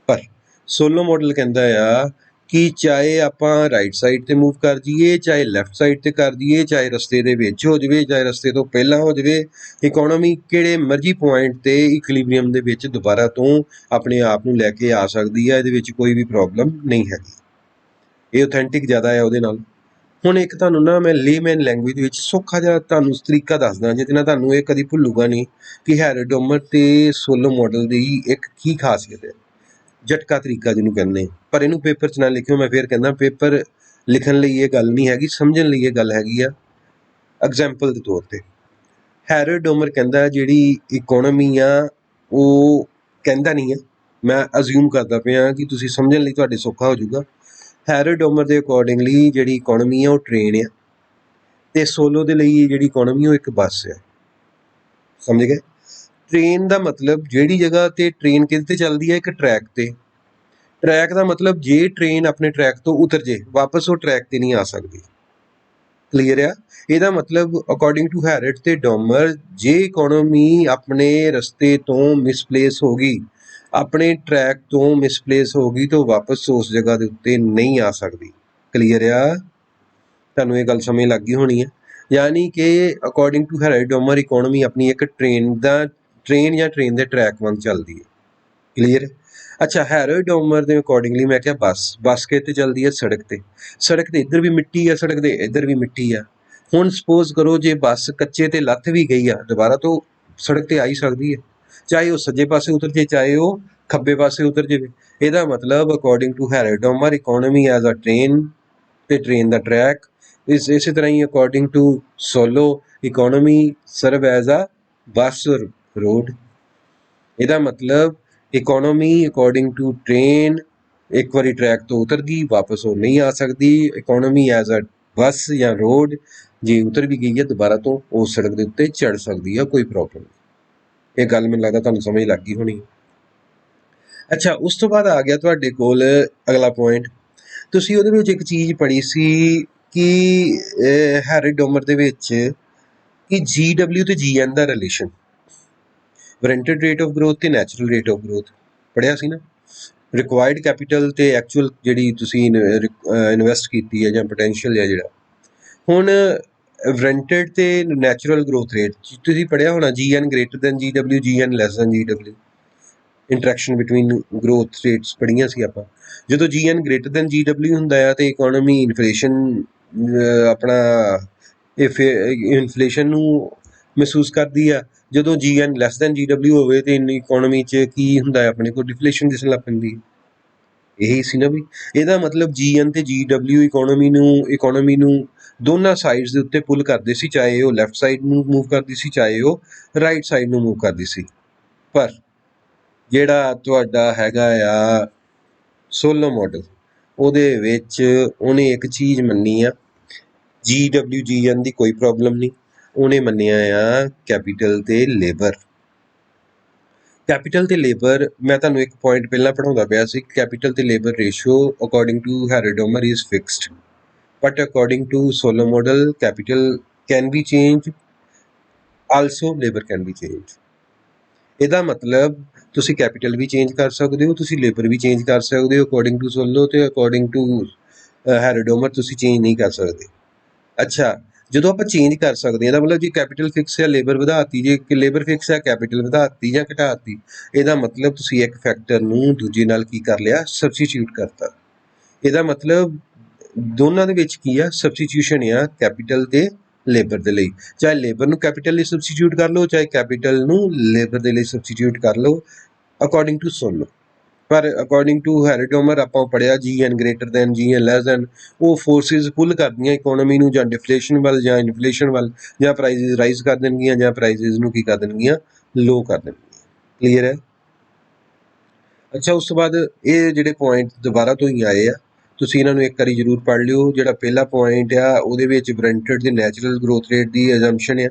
ਪਰ ਸੋਲੋ ਮਾਡਲ ਕਹਿੰਦਾ ਆ ਕਿ ਚਾਹੇ ਆਪਾਂ ਰਾਈਟ ਸਾਈਡ ਤੇ ਮੂਵ ਕਰ ਜਾਈਏ, ਚਾਹੇ ਲੈਫਟ ਸਾਈਡ ਤੇ ਕਰ ਜਾਈਏ, ਚਾਹੇ ਰਸਤੇ ਦੇ ਵਿੱਚ ਹੋ ਜਾਵੇ, ਚਾਹੇ ਰਸਤੇ ਤੋਂ ਪਹਿਲਾਂ ਹੋ ਜਾਵੇ, ਇਕੋਨਮੀ ਕਿਹੜੇ ਮਰਜ਼ੀ ਪੁਆਇੰਟ ਤੇ ਇਕਲੀਬ੍ਰੀਅਮ ਦੇ ਵਿੱਚ ਦੁਬਾਰਾ ਤੋਂ ਆਪਣੇ ਆਪ ਨੂੰ ਲੈ ਕੇ ਆ ਸਕਦੀ ਹੈ। ਇਹਦੇ ਵਿੱਚ ਕੋਈ ਵੀ ਪ੍ਰੋਬਲਮ ਨਹੀਂ ਹੈਗੀ। ਇਹ ਓਥੈਂਟਿਕ ਜ਼ਿਆਦਾ ਹੈ ਉਹਦੇ ਨਾਲ। ਹੁਣ ਇੱਕ ਤੁਹਾਨੂੰ ਨਾ ਮੈਂ ਲੇਮੈਨ ਲੈਂਗੁਏਜ ਵਿੱਚ ਸੌਖਾ ਜਿਹਾ ਤੁਹਾਨੂੰ ਤਰੀਕਾ ਦੱਸਦਾ, ਜਿਹਦੇ ਨਾਲ ਤੁਹਾਨੂੰ ਇਹ ਕਦੀ ਭੁੱਲੂਗਾ ਨਹੀਂ ਕਿ ਹੈਰੋਡੋਮਰ ਤੇ ਸੋਲੋ ਮਾਡਲ ਦੀ ਇੱਕ ਕੀ ਖਾਸੀਅਤ ਹੈ। ਝਟਕਾ ਤਰੀਕਾ ਜਿਹਨੂੰ ਕਹਿੰਦੇ, ਪਰ ਇਹਨੂੰ ਪੇਪਰ 'ਚ ਨਾ ਲਿਖਿਓ। ਮੈਂ ਫਿਰ ਕਹਿੰਦਾ ਪੇਪਰ ਲਿਖਣ ਲਈ ਇਹ ਗੱਲ ਨਹੀਂ ਹੈਗੀ, ਸਮਝਣ ਲਈ ਇਹ ਗੱਲ ਹੈਗੀ ਆ। ਐਗਜ਼ਾਮਪਲ ਦੇ ਤੌਰ ਤੇ ਹੈਰੋਡੋਮਰ ਕਹਿੰਦਾ ਜਿਹੜੀ ਇਕੋਨਮੀ ਆ, ਉਹ ਕਹਿੰਦਾ ਨਹੀਂ ਆ, ਮੈਂ ਅਜ਼ਿਊਮ ਕਰਦਾ ਪਿਆ ਕਿ ਤੁਸੀਂ ਸਮਝਣ ਲਈ ਤੁਹਾਡੇ ਸੌਖਾ ਹੋ ਜਾਊਗਾ। ਹੈਰੋਡੋਮਰ ਦੇ ਅਕੋਰਡਿੰਗਲੀ ਜਿਹੜੀ ਇਕੋਨਮੀ ਆ ਉਹ ਟ੍ਰੇਨ ਆ, ਤੇ ਸੋਲੋ ਦੇ ਲਈ ਜਿਹੜੀ ਇਕੋਨਮੀ ਉਹ ਇੱਕ ਬੱਸ ਆ। ਸਮਝ ਗਏ? ਟ੍ਰੇਨ ਦਾ ਮਤਲਬ ਜਿਹੜੀ ਜਗ੍ਹਾ ਤੇ ਟ੍ਰੇਨ ਕਿਤੇ ਤੇ ਚੱਲਦੀ ਹੈ, ਇੱਕ ਟਰੈਕ ਤੇ। ਟਰੈਕ ਦਾ ਮਤਲਬ ਜੇ ਟ੍ਰੇਨ ਆਪਣੇ ਟਰੈਕ ਤੋਂ ਉਤਰ ਜੇ, ਵਾਪਸ ਉਹ ਟਰੈਕ ਤੇ ਨਹੀਂ ਆ ਸਕਦੀ। ਕਲੀਅਰ ਆ? ਇਹਦਾ ਮਤਲਬ ਅਕੋਰਡਿੰਗ ਟੂ ਹੈਰਡ ਤੇ ਡੋਮਰ, ਜੇ ਇਕੋਨਮੀ ਆਪਣੇ ਰਸਤੇ ਤੋਂ ਮਿਸਪਲੇਸ ਹੋ ਗਈ, ਆਪਣੇ ਟਰੈਕ ਤੋਂ ਮਿਸਪਲੇਸ ਹੋ ਗਈ, ਤਾਂ ਵਾਪਸ ਉਸ ਜਗ੍ਹਾ ਦੇ ਉੱਤੇ ਨਹੀਂ ਆ ਸਕਦੀ। ਕਲੀਅਰ ਆ? ਤੁਹਾਨੂੰ ਇਹ ਗੱਲ ਸਮਝ ਲੱਗ ਗਈ ਹੋਣੀ ਹੈ। ਯਾਨੀ ਕਿ ਅਕੋਰਡਿੰਗ ਟੂ ਹੈਰਡ ਡੋਮਰ ਇਕੋਨਮੀ ਆਪਣੀ ਇੱਕ ਟ੍ਰੇਨ ਜਾਂ ਟ੍ਰੇਨ ਦੇ ਟਰੈਕ ਵਾਂਗ ਚੱਲਦੀ ਹੈ। ਕਲੀਅਰ? ਅੱਛਾ, ਹੈਰੋਡੋਮਰ ਦੇ ਅਕੋਰਡਿੰਗਲੀ ਮੈਂ ਕਿਹਾ ਬੱਸ ਕਿਤੇ ਚੱਲਦੀ ਹੈ, ਸੜਕ ਤੇ। ਸੜਕ ਤੇ ਇੱਧਰ ਵੀ ਮਿੱਟੀ ਆ, ਸੜਕ ਦੇ ਇੱਧਰ ਵੀ ਮਿੱਟੀ ਆ। ਹੁਣ ਸਪੋਜ਼ ਕਰੋ ਜੇ ਬੱਸ ਕੱਚੇ ਤੇ ਲੱਥ ਵੀ ਗਈ ਆ, ਦੁਬਾਰਾ ਤੋਂ ਸੜਕ ਤੇ ਆ ਹੀ ਸਕਦੀ ਹੈ, ਚਾਹੇ ਉਹ ਸੱਜੇ ਪਾਸੇ ਉਤਰ ਜੇ, ਚਾਹੇ ਉਹ ਖੱਬੇ ਪਾਸੇ ਉਤਰ ਜਾਵੇ। ਇਹਦਾ ਮਤਲਬ according to Harrod Domar economy as a train ਤੇ ਟ੍ਰੇਨ ਦਾ ਟਰੈਕ, ਇਸੇ ਤਰ੍ਹਾਂ ਹੀ according to Solow economy serve as a bus road. ਇਹਦਾ ਮਤਲਬ ਇਕੋਨਮੀ ਅਕੋਰਡਿੰਗ ਟੂ ਟ੍ਰੇਨ ਇੱਕ ਵਾਰੀ ਟਰੈਕ ਤੋਂ ਉਤਰ ਗਈ, ਵਾਪਸ ਉਹ ਨਹੀਂ ਆ ਸਕਦੀ। ਇਕੋਨਮੀ ਐਜ਼ ਅ ਬੱਸ ਜਾਂ ਰੋਡ, ਜੇ ਉਤਰ ਵੀ ਗਈ ਹੈ ਦੁਬਾਰਾ ਤੋਂ ਉਸ ਸੜਕ ਦੇ ਉੱਤੇ ਚੜ੍ਹ ਸਕਦੀ ਹੈ, ਕੋਈ ਪ੍ਰੋਬਲਮ ਨਹੀਂ। ਇਹ ਗੱਲ ਮੈਨੂੰ ਲੱਗਦਾ ਤੁਹਾਨੂੰ ਸਮਝ ਲੱਗ ਗਈ ਹੋਣੀ। ਅੱਛਾ, ਉਸ ਤੋਂ ਬਾਅਦ ਆ ਗਿਆ ਤੁਹਾਡੇ ਕੋਲ ਅਗਲਾ ਪੁਆਇੰਟ। ਤੁਸੀਂ ਉਹਦੇ ਵਿੱਚ ਇੱਕ ਚੀਜ਼ ਪੜ੍ਹੀ ਸੀ ਕਿ ਹੈਰੋਡੋਮਰ ਦੇ ਵਿੱਚ ਕਿ GW ਤੇ GN ਦਾ relation, warranted rate of growth ਤੇ ਨੈਚੁਰਲ ਰੇਟ ਆਫ ਗਰੋਥ ਪੜ੍ਹਿਆ ਸੀ ਨਾ। ਰਿਕੁਆਇਰਡ ਕੈਪੀਟਲ ਤੇ ਐਕਚੁਅਲ ਜਿਹੜੀ ਤੁਸੀਂ ਇਨਵੈਸਟ ਕੀਤੀ ਹੈ ਜਾਂ ਪੋਟੈਂਸ਼ੀਅਲ ਹੈ ਜਿਹੜਾ। ਹੁਣ ਵਾਰੰਟਡ ਤੇ ਨੈਚੁਰਲ ਗਰੋਥ ਰੇਟ ਤੁਸੀਂ ਪੜ੍ਹਿਆ ਹੋਣਾ, GN greater then GW, GN less than GW, interaction between growth rates ਪੜ੍ਹੀਆਂ ਸੀ ਆਪਾਂ। ਜਦੋਂ GN ਗ੍ਰੇਟਰ ਦੈਨ GW ਹੁੰਦਾ ਆ ਤੇ ਇਕੋਨਮੀ ਇਨਫਲੇਸ਼ਨ ਆਪਣਾ ਇਨਫਲੇਸ਼ਨ ਨੂੰ ਮਹਿਸੂਸ ਕਰਦੀ ਆ। ਜਦੋਂ GN ਲੈਸ ਦੈਨ GW ਹੋਵੇ ਤੇ ਇਕੋਨਮੀ 'ਚ ਕੀ ਹੁੰਦਾ, ਆਪਣੇ ਕੋਲ ਡਿਫਲੇਸ਼ਨ ਦਿਸਣ ਲੱਗ ਪੈਂਦੀ। ਇਹੀ ਸੀ ਨਾ ਵੀ, ਇਹਦਾ ਮਤਲਬ GN ਤੇ GW ਇਕੋਨਮੀ ਨੂੰ ਦੋਨਾਂ ਸਾਈਡਸ ਦੇ ਉੱਤੇ ਪੁੱਲ ਕਰਦੇ ਸੀ, ਚਾਹੇ ਉਹ ਲੈਫਟ ਸਾਈਡ ਨੂੰ ਮੂਵ ਕਰਦੀ ਸੀ, ਚਾਹੇ ਉਹ ਰਾਈਟ ਸਾਈਡ ਨੂੰ ਮੂਵ ਕਰਦੀ ਸੀ। ਪਰ ਜਿਹੜਾ ਤੁਹਾਡਾ ਹੈਗਾ ਆ ਸੋਲੋ ਮਾਡਲ, ਉਹਦੇ ਵਿੱਚ ਉਹਨੇ ਇੱਕ ਚੀਜ਼ ਮੰਨੀ ਆ, GW GN ਦੀ ਕੋਈ ਪ੍ਰੋਬਲਮ ਨਹੀਂ, ਉਹਨੇ ਮੰਨਿਆ ਆ ਕੈਪੀਟਲ ਤੇ ਲੇਬਰ। ਕੈਪੀਟਲ ਤੇ ਲੇਬਰ, ਮੈਂ ਤੁਹਾਨੂੰ ਇੱਕ ਪੁਆਇੰਟ ਪਹਿਲਾਂ ਪੜ੍ਹਾਉਂਦਾ ਪਿਆ ਸੀ, ਕੈਪੀਟਲ ਤੇ labour ratio according to Harrod Domar is fixed, but according to Solow model capital can be change, also labour can be change. ਇਹਦਾ ਮਤਲਬ ਤੁਸੀਂ ਕੈਪੀਟਲ ਵੀ ਚੇਂਜ ਕਰ ਸਕਦੇ ਹੋ, ਤੁਸੀਂ ਲੇਬਰ ਵੀ ਚੇਂਜ ਕਰ ਸਕਦੇ ਹੋ ਅਕੋਰਡਿੰਗ ਟੂ ਸੋਲੋ, ਤੇ ਅਕੋਰਡਿੰਗ ਟੂ ਹੈਰੋਡੋਮਰ ਤੁਸੀਂ ਚੇਂਜ ਨਹੀਂ ਕਰ ਸਕਦੇ। ਅੱਛਾ, ਜਦੋਂ ਆਪਾਂ ਚੇਂਜ ਕਰ ਸਕਦੇ ਹਾਂ, ਇਹਦਾ ਮਤਲਬ ਜੇ ਕੈਪੀਟਲ ਫਿਕਸ ਹੈ ਲੇਬਰ ਵਧਾਤੀ, ਜੇ ਲੇਬਰ ਫਿਕਸ ਹੈ ਕੈਪੀਟਲ ਵਧਾਤੀ ਜਾਂ ਘਟਾਤੀ, ਇਹਦਾ ਮਤਲਬ ਤੁਸੀਂ ਇੱਕ ਫੈਕਟਰ ਨੂੰ ਦੂਜੇ ਨਾਲ ਕੀ ਕਰ ਲਿਆ, ਸਬਸਟੀਟਿਊਟ ਕਰਤਾ। ਇਹਦਾ ਮਤਲਬ ਦੋਨਾਂ ਦੇ ਵਿੱਚ ਕੀ ਆ, ਸਬਸਟੀਟਿਊਸ਼ਨ ਆ ਕੈਪੀਟਲ ਤੇ ਲੇਬਰ ਦੇ ਲਈ। ਚਾਹੇ ਲੇਬਰ ਨੂੰ ਕੈਪੀਟਲ ਲਈ ਸਬਸਟੀਟਿਊਟ ਕਰ ਲਓ, ਚਾਹੇ ਕੈਪੀਟਲ ਨੂੰ ਲੇਬਰ ਦੇ ਲਈ ਸਬਸਟੀਟਿਊਟ ਕਰ ਲਓ ਅਕੋਰਡਿੰਗ ਟੂ ਸੋਲੋ। पर अकॉर्डिंग टू हैरी डोमर ਆਪਾਂ ਪੜਿਆ GN greater than GN less than ਉਹ ਫੋਰਸਿਸ ਪੁੱਲ ਕਰਦੀਆਂ ਇਕਨੋਮੀ ਨੂੰ ਜਾਂ ਡਿਫਲੇਸ਼ਨ ਵੱਲ ਜਾਂ ਇਨਫਲੇਸ਼ਨ ਵੱਲ ਜਾਂ ਪ੍ਰਾਈਸਿਸ ਰਾਈਜ਼ ਕਰ ਦੇਣਗੀਆਂ ਜਾਂ ਪ੍ਰਾਈਸਿਸ ਨੂੰ ਕੀ ਕਰ ਦੇਣਗੀਆਂ ਲੋ ਕਰ ਦੇਣਗੀਆਂ ਕਲੀਅਰ ਹੈ। ਅੱਛਾ ਉਸ ਤੋਂ ਬਾਅਦ ਇਹ ਜਿਹੜੇ ਪੁਆਇੰਟ ਦੁਬਾਰਾ ਤੋਂ ਹੀ ਆਏ ਆ ਤੁਸੀਂ ਇਹਨਾਂ ਨੂੰ ਇੱਕ ਵਾਰੀ ਜ਼ਰੂਰ ਪੜ੍ਹ ਲਿਓ। ਜਿਹੜਾ ਪਹਿਲਾ ਪੁਆਇੰਟ ਆ ਉਹਦੇ ਵਿੱਚ ਬ੍ਰੈਂਟਡ ਦੇ ਨੈਚੁਰਲ ਗਰੋਥ ਰੇਟ ਦੀ ਅਜ਼ੰਪਸ਼ਨ ਆ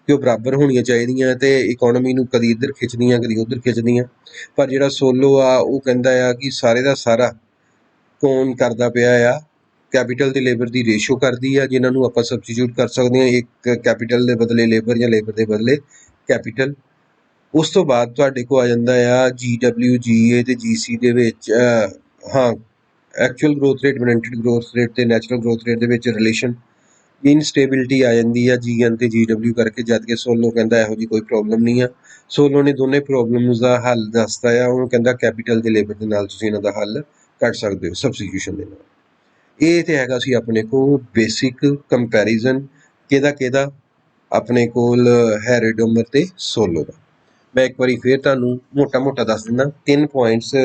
ਕਿ ਉਹ ਬਰਾਬਰ ਹੋਣੀਆਂ ਚਾਹੀਦੀਆਂ ਤੇ ਇਕੋਨਮੀ ਨੂੰ ਕਦੀ ਇੱਧਰ ਖਿੱਚਦੀਆਂ ਕਦੀ ਉੱਧਰ ਖਿੱਚਦੀਆਂ। ਪਰ ਜਿਹੜਾ ਸੋਲੋ ਆ ਉਹ ਕਹਿੰਦਾ ਆ ਕਿ ਸਾਰੇ ਦਾ ਸਾਰਾ ਕੌਣ ਕਰਦਾ ਪਿਆ ਆ ਕੈਪੀਟਲ ਤੇ ਲੇਬਰ ਦੀ ਰੇਸ਼ੋ ਕਰਦੀ ਆ ਜਿਨ੍ਹਾਂ ਨੂੰ ਆਪਾਂ ਸਬਸਟੀਟਿਊਟ ਕਰ ਸਕਦੇ ਹਾਂ ਇੱਕ ਕੈਪੀਟਲ ਦੇ ਬਦਲੇ ਲੇਬਰ ਜਾਂ ਲੇਬਰ ਦੇ ਬਦਲੇ ਕੈਪੀਟਲ। ਉਸ ਤੋਂ ਬਾਅਦ ਤੁਹਾਡੇ ਕੋਲ ਆ ਜਾਂਦਾ ਆ GW GA ਤੇ GC ਦੇ ਵਿੱਚ ਹਾਂ actual growth rate warranted growth rate ਤੇ ਨੈਚੁਰਲ ਗਰੋਥ ਰੇਟ ਦੇ ਵਿੱਚ ਰਿਲੇਸ਼ਨ ਇਨਸਟੇਬਿਲਿਟੀ ਆ ਜਾਂਦੀ ਆ GN ਤੇ GW ਕਰਕੇ ਜਦ ਕਿ ਸੋਲੋ ਕਹਿੰਦਾ ਇਹੋ ਜਿਹੀ ਕੋਈ ਪ੍ਰੋਬਲਮ ਨਹੀਂ ਆ। ਸੋਲੋ ਨੇ ਦੋਨੇ ਪ੍ਰੋਬਲਮਸ ਦਾ ਹੱਲ ਦੱਸਦਾ ਆ ਉਹਨੂੰ ਕਹਿੰਦਾ ਕੈਪੀਟਲ ਤੇ ਲੇਬਰ ਦੇ ਨਾਲ ਤੁਸੀਂ ਇਹਨਾਂ ਦਾ ਹੱਲ ਕੱਢ ਸਕਦੇ ਹੋ ਸਬਸਟੀਟਿਊਸ਼ਨ ਦੇ ਨਾਲ। ਇਹ ਤੇ ਹੈਗਾ ਸੀ ਆਪਣੇ ਕੋਲ ਬੇਸਿਕ ਕੰਪੈਰੀਜ਼ਨ ਕਿਹਦਾ ਆਪਣੇ ਕੋਲ ਹੈਰੀ ਡੋਮਰ ਤੇ ਸੋਲੋ ਦਾ। ਮੈਂ ਇੱਕ ਵਾਰੀ ਫਿਰ ਤੁਹਾਨੂੰ ਮੋਟਾ ਦੱਸ ਦਿੰਦਾ 3 ਪੁਆਇੰਟਸ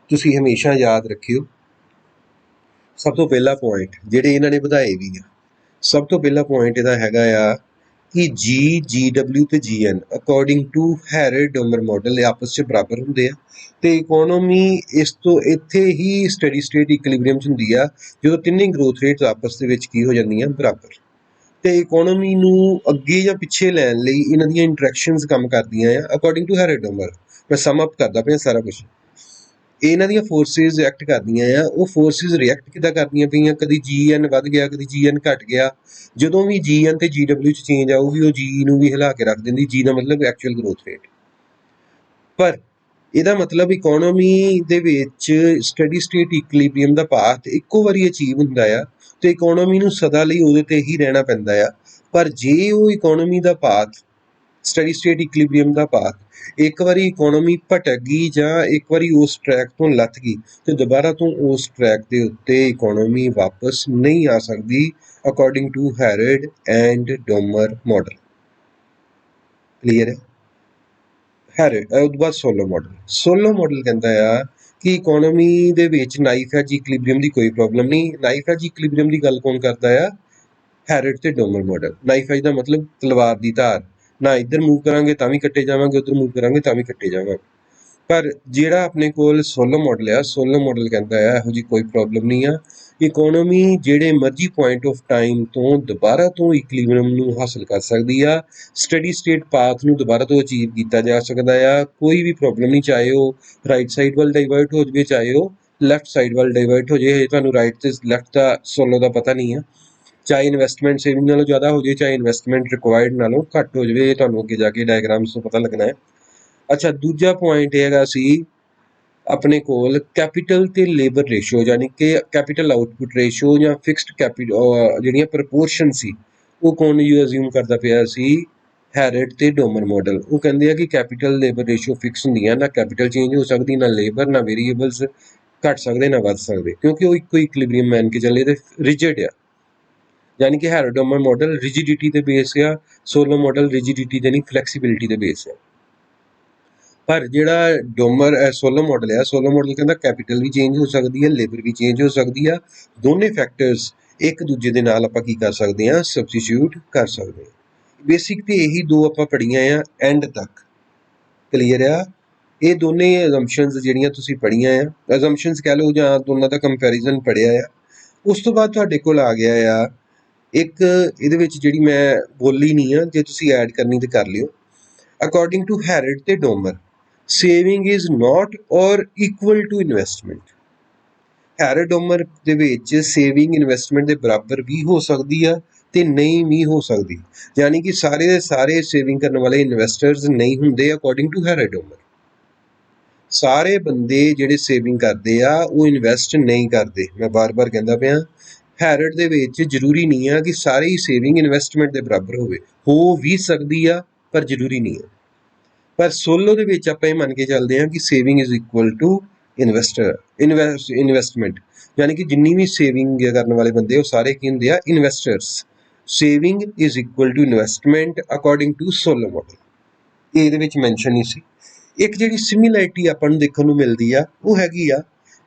ਤੁਸੀਂ ਹਮੇਸ਼ਾ ਯਾਦ ਰੱਖਿਓ। ਸਭ ਤੋਂ ਪਹਿਲਾ ਪੁਆਇੰਟ ਜਿਹੜੇ ਇਹਨਾਂ ਨੇ ਵਧਾਏ ਵੀ ਆ ਸਭ ਤੋਂ ਪਹਿਲਾ ਪੁਆਇੰਟ ਇਹਦਾ ਹੈਗਾ ਆ ਕਿ GW ਤੇ GN according to Harrod Domar model ਆਪਸ 'ਚ ਬਰਾਬਰ ਹੁੰਦੇ ਆ ਤੇ ਇਕੋਨੋਮੀ ਇਸ ਤੋਂ ਇੱਥੇ ਹੀ ਸਟੱਡੀ ਸਟੇਟ ਇਕੁਇਲਿਬਰੀਅਮ 'ਚ ਹੁੰਦੀ ਆ ਜਦੋਂ ਤਿੰਨੇ ਗਰੋਥ ਰੇਟਸ ਆਪਸ ਦੇ ਵਿੱਚ ਕੀ ਹੋ ਜਾਂਦੀਆਂ ਬਰਾਬਰ। ਤੇ ਇਕੋਨੋਮੀ ਨੂੰ ਅੱਗੇ ਜਾਂ ਪਿੱਛੇ ਲੈਣ ਲਈ ਇਹਨਾਂ ਦੀਆਂ ਇੰਟਰੈਕਸ਼ਨਸ ਕੰਮ ਕਰਦੀਆਂ ਆ ਅਕੋਰਡਿੰਗ ਟੂ ਹੈਰੀ ਡੋਮਰ। ਮੈਂ ਸਮ ਅਪ ਕਰਦਾ ਪਿਆ ਸਾਰਾ ਕੁਝ। ਇਹਨਾਂ ਦੀਆਂ ਫੋਰਸਿਸ ਐਕਟ ਕਰਦੀਆਂ ਆ ਉਹ ਫੋਰਸਿਸ ਰਿਐਕਟ ਕਿੱਦਾਂ ਕਰਦੀਆਂ ਪਈਆਂ ਕਦੀ GN ਵੱਧ ਗਿਆ ਕਦੀ GN ਘਟ ਗਿਆ। ਜਦੋਂ ਵੀ GN ਤੇ GW 'ਚ ਚੇਂਜ ਆਊਗੀ ਉਹ G ਨੂੰ ਵੀ ਹਿਲਾ ਕੇ ਰੱਖ ਦਿੰਦੀ। G ਦਾ ਮਤਲਬ ਐਕਚੁਅਲ ਗਰੋਥ ਰੇਟ। ਪਰ ਇਹਦਾ ਮਤਲਬ ਇਕੋਨੋਮੀ ਦੇ ਵਿੱਚ ਸਟੱਡੀ ਸਟੇਟ ਇਕੁਇਲਿਬਰੀਅਮ ਦਾ ਪਾਥ ਇੱਕੋ ਵਾਰੀ ਅਚੀਵ ਹੁੰਦਾ ਆ ਤੇ ਇਕੋਨੋਮੀ ਨੂੰ ਸਦਾ ਲਈ ਉਹਦੇ ਤੇ ਹੀ ਰਹਿਣਾ ਪੈਂਦਾ ਆ। ਪਰ ਜੇ ਉਹ ਇਕੋਨੋਮੀ ਦਾ ਪਾਥ ਸਟੱਡੀ ਸਟੇਟ ਇਕੁਇਲਿਬਰੀਅਮ ਦਾ ਪਾਥ ਇੱਕ ਵਾਰੀ ਇਕੋਨੋਮੀ ਭਟਕ ਗਈ ਜਾਂ ਇੱਕ ਵਾਰੀ ਉਸ ਟਰੈਕ ਤੋਂ ਲੱਥ ਗਈ ਤੇ ਦੁਬਾਰਾ ਤੋਂ ਉਸ ਟਰੈਕ ਦੇ ਉੱਤੇ ਇਕੋਨੋਮੀ ਵਾਪਸ ਨਹੀਂ ਆ ਸਕਦੀ according to Harrod and Domar model. Clear ਹੈ। ਹੈਰਡ ਉਹ ਤੋਂ ਬਾਅਦ ਸੋਲੋ ਮਾਡਲ ਕਹਿੰਦਾ ਆ ਕਿ ਇਕੋਨੋਮੀ ਦੇ ਵਿੱਚ ਨਾਈਫ ਐਜ ਇਕੁਇਲਿਬਰੀਅਮ ਦੀ ਕੋਈ ਪ੍ਰੋਬਲਮ ਨਹੀਂ। ਨਾਈਫ ਐਜ ਇਕੁਇਲਿਬਰੀਅਮ ਦੀ ਗੱਲ ਕੌਣ ਕਰਦਾ ਆ ਹੈਰਡ ਤੇ ਡੋਮਰ ਮਾਡਲ। ਨਾਈਫ ਐਜ ਦਾ ਮਤਲਬ ਤਲਵਾਰ ਦੀ ਧਾਰ ਨਾ ਇੱਧਰ ਮੂਵ ਕਰਾਂਗੇ ਤਾਂ ਵੀ ਕੱਟੇ ਜਾਵਾਂਗੇ ਉੱਧਰ ਮੂਵ ਕਰਾਂਗੇ ਤਾਂ ਵੀ ਕੱਟੇ ਜਾਵਾਂਗੇ। ਪਰ ਜਿਹੜਾ ਆਪਣੇ ਕੋਲ ਸੋਲੋ ਮਾਡਲ ਆ ਸੋਲੋ ਮਾਡਲ ਕਹਿੰਦਾ ਆ ਇਹੋ ਜਿਹੀ ਕੋਈ ਪ੍ਰੋਬਲਮ ਨਹੀਂ ਆ। ਇਕੋਨੋਮੀ ਜਿਹੜੇ ਮਰਜ਼ੀ ਪੁਆਇੰਟ ਆਫ ਟਾਈਮ ਤੋਂ ਦੁਬਾਰਾ ਤੋਂ ਇਕੁਇਲਿਬਰੀਅਮ ਨੂੰ ਹਾਸਲ ਕਰ ਸਕਦੀ ਆ। ਸਟੱਡੀ ਸਟੇਟ ਪਾਥ ਨੂੰ ਦੁਬਾਰਾ ਤੋਂ ਅਚੀਵ ਕੀਤਾ ਜਾ ਸਕਦਾ ਆ। ਕੋਈ ਵੀ ਪ੍ਰੋਬਲਮ ਨਹੀਂ ਚਾਹੇ ਉਹ ਰਾਈਟ ਸਾਈਡ ਵੱਲ ਡਾਈਵਰਟ ਹੋ ਜਾਵੇ ਚਾਹੇ ਉਹ ਲੈਫਟ ਸਾਈਡ ਵੱਲ ਡਾਈਵਰਟ ਹੋ ਜਾਏ। ਤੁਹਾਨੂੰ ਰਾਈਟ ਤੇ ਲੈਫਟ ਦਾ ਸੋਲੋ ਦਾ ਪਤਾ ਨਹੀਂ ਆ। ਚਾਹੇ ਇਨਵੈਸਟਮੈਂਟ ਸੇਵਿੰਗ ਨਾਲੋਂ ਜ਼ਿਆਦਾ ਹੋ ਜਾਏ ਚਾਹੇ ਇਨਵੈਸਟਮੈਂਟ ਰਿਕੁਆਇਰਡ ਨਾਲੋਂ ਘੱਟ ਹੋ ਜਾਵੇ ਤੁਹਾਨੂੰ ਅੱਗੇ ਜਾ ਕੇ ਡਾਇਗਰਾਮਸ ਤੋਂ ਪਤਾ ਲੱਗਣਾ ਹੈ। ਅੱਛਾ ਦੂਜਾ ਪੁਆਇੰਟ ਇਹ ਹੈਗਾ ਸੀ ਆਪਣੇ ਕੋਲ ਕੈਪੀਟਲ ਤੇ ਲੇਬਰ ਰੇਸ਼ੋ ਯਾਨੀ ਕਿ ਕੈਪੀਟਲ ਆਊਟਪੁੱਟ ਰੇਸ਼ੋ ਜਾਂ ਫਿਕਸਡ ਕੈਪੀਟਲ ਜਿਹੜੀਆਂ ਪ੍ਰਪੋਰਸ਼ਨ ਸੀ ਉਹ ਕੌਣ ਅਜ਼ਿਊਮ ਕਰਦਾ ਪਿਆ ਸੀ ਹੈਰਡ ਤੇ ਡੋਮਰ ਮਾਡਲ। ਉਹ ਕਹਿੰਦੇ ਆ ਕਿ ਕੈਪੀਟਲ ਲੇਬਰ ਰੇਸ਼ੋ ਫਿਕਸ ਹੁੰਦੀਆਂ ਨਾ ਕੈਪੀਟਲ ਚੇਂਜ ਹੋ ਸਕਦੀ ਨਾ ਲੇਬਰ ਨਾ ਵੇਰੀਏਬਲਸ ਘੱਟ ਸਕਦੇ ਨਾ ਵੱਧ ਸਕਦੇ ਕਿਉਂਕਿ ਉਹ ਇੱਕੋ ਇਕੁਇਲਿਬਰੀਅਮ ਮੰਨ ਕੇ ਚੱਲੇ ਤੇ ਰਿਜਿਡ ਆ। ਯਾਨੀ ਕਿ ਹੈਰਡ ਡੋਮਰ ਮਾਡਲ ਰਿਜਿਡਿਟੀ ਤੇ ਬੇਸ ਆ ਸੋਲੋ ਮਾਡਲ ਰਿਜਿਡਿਟੀ ਤੇ ਨਹੀਂ ਫਲੈਕਸੀਬਿਲਿਟੀ ਤੇ ਬੇਸ ਆ। ਪਰ ਜਿਹੜਾ ਸੋਲੋ ਮਾਡਲ ਕਹਿੰਦਾ ਕੈਪੀਟਲ ਵੀ ਚੇਂਜ ਹੋ ਸਕਦੀ ਹੈ ਲੇਬਰ ਵੀ ਚੇਂਜ ਹੋ ਸਕਦੀ ਆ। ਦੋਨੇ ਫੈਕਟਰਸ ਇੱਕ ਦੂਜੇ ਦੇ ਨਾਲ ਆਪਾਂ ਕੀ ਕਰ ਸਕਦੇ ਹਾਂ ਸਬਸਟੀਟਿਊਟ ਕਰ ਸਕਦੇ ਹਾਂ। ਬੇਸਿਕ ਤੇ ਇਹੀ ਦੋ ਆਪਾਂ ਪੜ੍ਹੀਆਂ ਆ ਐਂਡ ਤੱਕ ਕਲੀਅਰ ਆ। ਇਹ ਦੋਨੇ ਅਜ਼ੰਪਸ਼ਨਸ ਜਿਹੜੀਆਂ ਤੁਸੀਂ ਪੜ੍ਹੀਆਂ ਆ ਅਜ਼ੰਪਸ਼ਨਸ ਕਹਿ ਲਓ ਜਾਂ ਦੋਨਾਂ ਦਾ ਕੰਪੈਰੀਜ਼ਨ ਪੜ੍ਹਿਆ ਆ। ਉਸ ਤੋਂ ਬਾਅਦ ਤੁਹਾਡੇ ਕੋਲ ਆ ਗਿਆ ਆ ਇੱਕ ਇਹਦੇ ਵਿੱਚ ਜਿਹੜੀ ਮੈਂ ਬੋਲੀ ਨਹੀਂ ਆ ਜੇ ਤੁਸੀਂ ਐਡ ਕਰਨੀ ਤੇ ਕਰ ਲਿਓ। ਅਕੋਰਡਿੰਗ ਟੂ ਹੈਰਡ ਤੇ ਡੋਮਰ ਸੇਵਿੰਗ ਇਜ਼ ਨਾਟ ਔਰ ਇਕੁਅਲ ਟੂ ਇਨਵੈਸਟਮੈਂਟ। ਹੈਰਡ ਡੋਮਰ ਦੇ ਵਿੱਚ ਸੇਵਿੰਗ ਇਨਵੈਸਟਮੈਂਟ ਦੇ ਬਰਾਬਰ ਵੀ ਹੋ ਸਕਦੀ ਆ ਤੇ ਨਹੀਂ ਵੀ ਹੋ ਸਕਦੀ। ਯਾਨੀ ਕਿ ਸਾਰੇ ਦੇ ਸਾਰੇ ਸੇਵਿੰਗ ਕਰਨ ਵਾਲੇ ਇਨਵੈਸਟਰਸ ਨਹੀਂ ਹੁੰਦੇ ਅਕੋਰਡਿੰਗ ਟੂ ਹੈਰਡ ਡੋਮਰ। ਸਾਰੇ ਬੰਦੇ ਜਿਹੜੇ ਸੇਵਿੰਗ ਕਰਦੇ ਆ ਉਹ ਇਨਵੈਸਟ ਨਹੀਂ ਕਰਦੇ। ਮੈਂ ਬਾਰ-ਬਾਰ ਕਹਿੰਦਾ ਪਿਆ ਹੈਰਡ ਦੇ ਵਿੱਚ ਜ਼ਰੂਰੀ ਨਹੀਂ ਆ ਕਿ ਸਾਰੇ ਹੀ ਸੇਵਿੰਗ ਇਨਵੈਸਟਮੈਂਟ ਦੇ ਬਰਾਬਰ ਹੋਵੇ ਹੋ ਵੀ ਸਕਦੀ ਆ ਪਰ ਜ਼ਰੂਰੀ ਨਹੀਂ ਆ। ਪਰ ਸੋਲੋ ਦੇ ਵਿੱਚ ਆਪਾਂ ਇਹ ਮੰਨ ਕੇ ਚੱਲਦੇ ਹਾਂ ਕਿ saving is equal to investment ਯਾਨੀ ਕਿ ਜਿੰਨੀ ਵੀ ਸੇਵਿੰਗ ਕਰਨ ਵਾਲੇ ਬੰਦੇ ਉਹ ਸਾਰੇ ਕੀ ਹੁੰਦੇ ਆ investors. Saving is equal to investment according to Solow model. ਇਹਦੇ ਵਿੱਚ ਮੈਂਸ਼ਨ ਨਹੀਂ ਸੀ ਇੱਕ ਜਿਹੜੀ ਸਿਮਿਲੈਰਿਟੀ ਆਪਾਂ ਨੂੰ ਦੇਖਣ ਨੂੰ ਮਿਲਦੀ ਆ ਉਹ ਹੈਗੀ ਆ,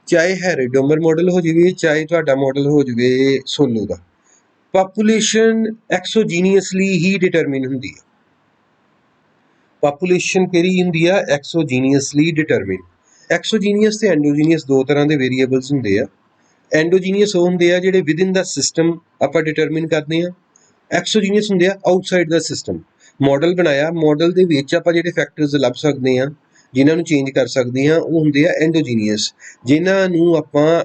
ਚਾਹੇ ਹੈਰੀਡੋਮਰ ਮਾਡਲ ਹੋ ਜਾਵੇ ਚਾਹੇ ਤੁਹਾਡਾ ਮਾਡਲ ਹੋ ਜਾਵੇ ਸੋਲੋ ਦਾ, ਪਾਪੂਲੇਸ਼ਨ ਐਕਸੋਜੀਨੀਅਸਲੀ ਹੀ ਡਿਟਰਮਿਨ ਹੁੰਦੀ ਆ। ਪਾਪੂਲੇਸ਼ਨ ਕਿਹੜੀ ਹੁੰਦੀ ਆ? ਐਕਸੋਜੀਨੀਅਸਲੀ ਡਿਟਰਮਿਨ। ਐਕਸੋਜੀਨੀਅਸ ਤੇ ਐਂਡੋਜੀਨੀਅਸ ਦੋ ਤਰ੍ਹਾਂ ਦੇ ਵੇਰੀਏਬਲਸ ਹੁੰਦੇ ਆ। ਐਂਡੋਜੀਨੀਅਸ ਉਹ ਹੁੰਦੇ ਆ ਜਿਹੜੇ ਵਿਦ ਇਨ ਦਾ ਸਿਸਟਮ ਆਪਾਂ ਡਿਟਰਮਿਨ ਕਰਦੇ ਆ, ਐਕਸੋਜੀਨੀਅਸ ਹੁੰਦੇ ਆ ਆਊਟਸਾਈਡ ਦਾ ਸਿਸਟਮ। ਮਾਡਲ ਬਣਾਇਆ, ਮਾਡਲ ਦੇ ਵਿੱਚ ਆਪਾਂ ਜਿਹੜੇ ਫੈਕਟਰਸ ਲੱਭ ਸਕਦੇ ਆ, ਜਿਨ੍ਹਾਂ ਨੂੰ ਚੇਂਜ ਕਰ ਸਕਦੇ ਆ, ਉਹ ਹੁੰਦੇ ਆ ਐਂਡੋਜੀਨੀਅਸ। ਜਿਨ੍ਹਾਂ ਨੂੰ ਆਪਾਂ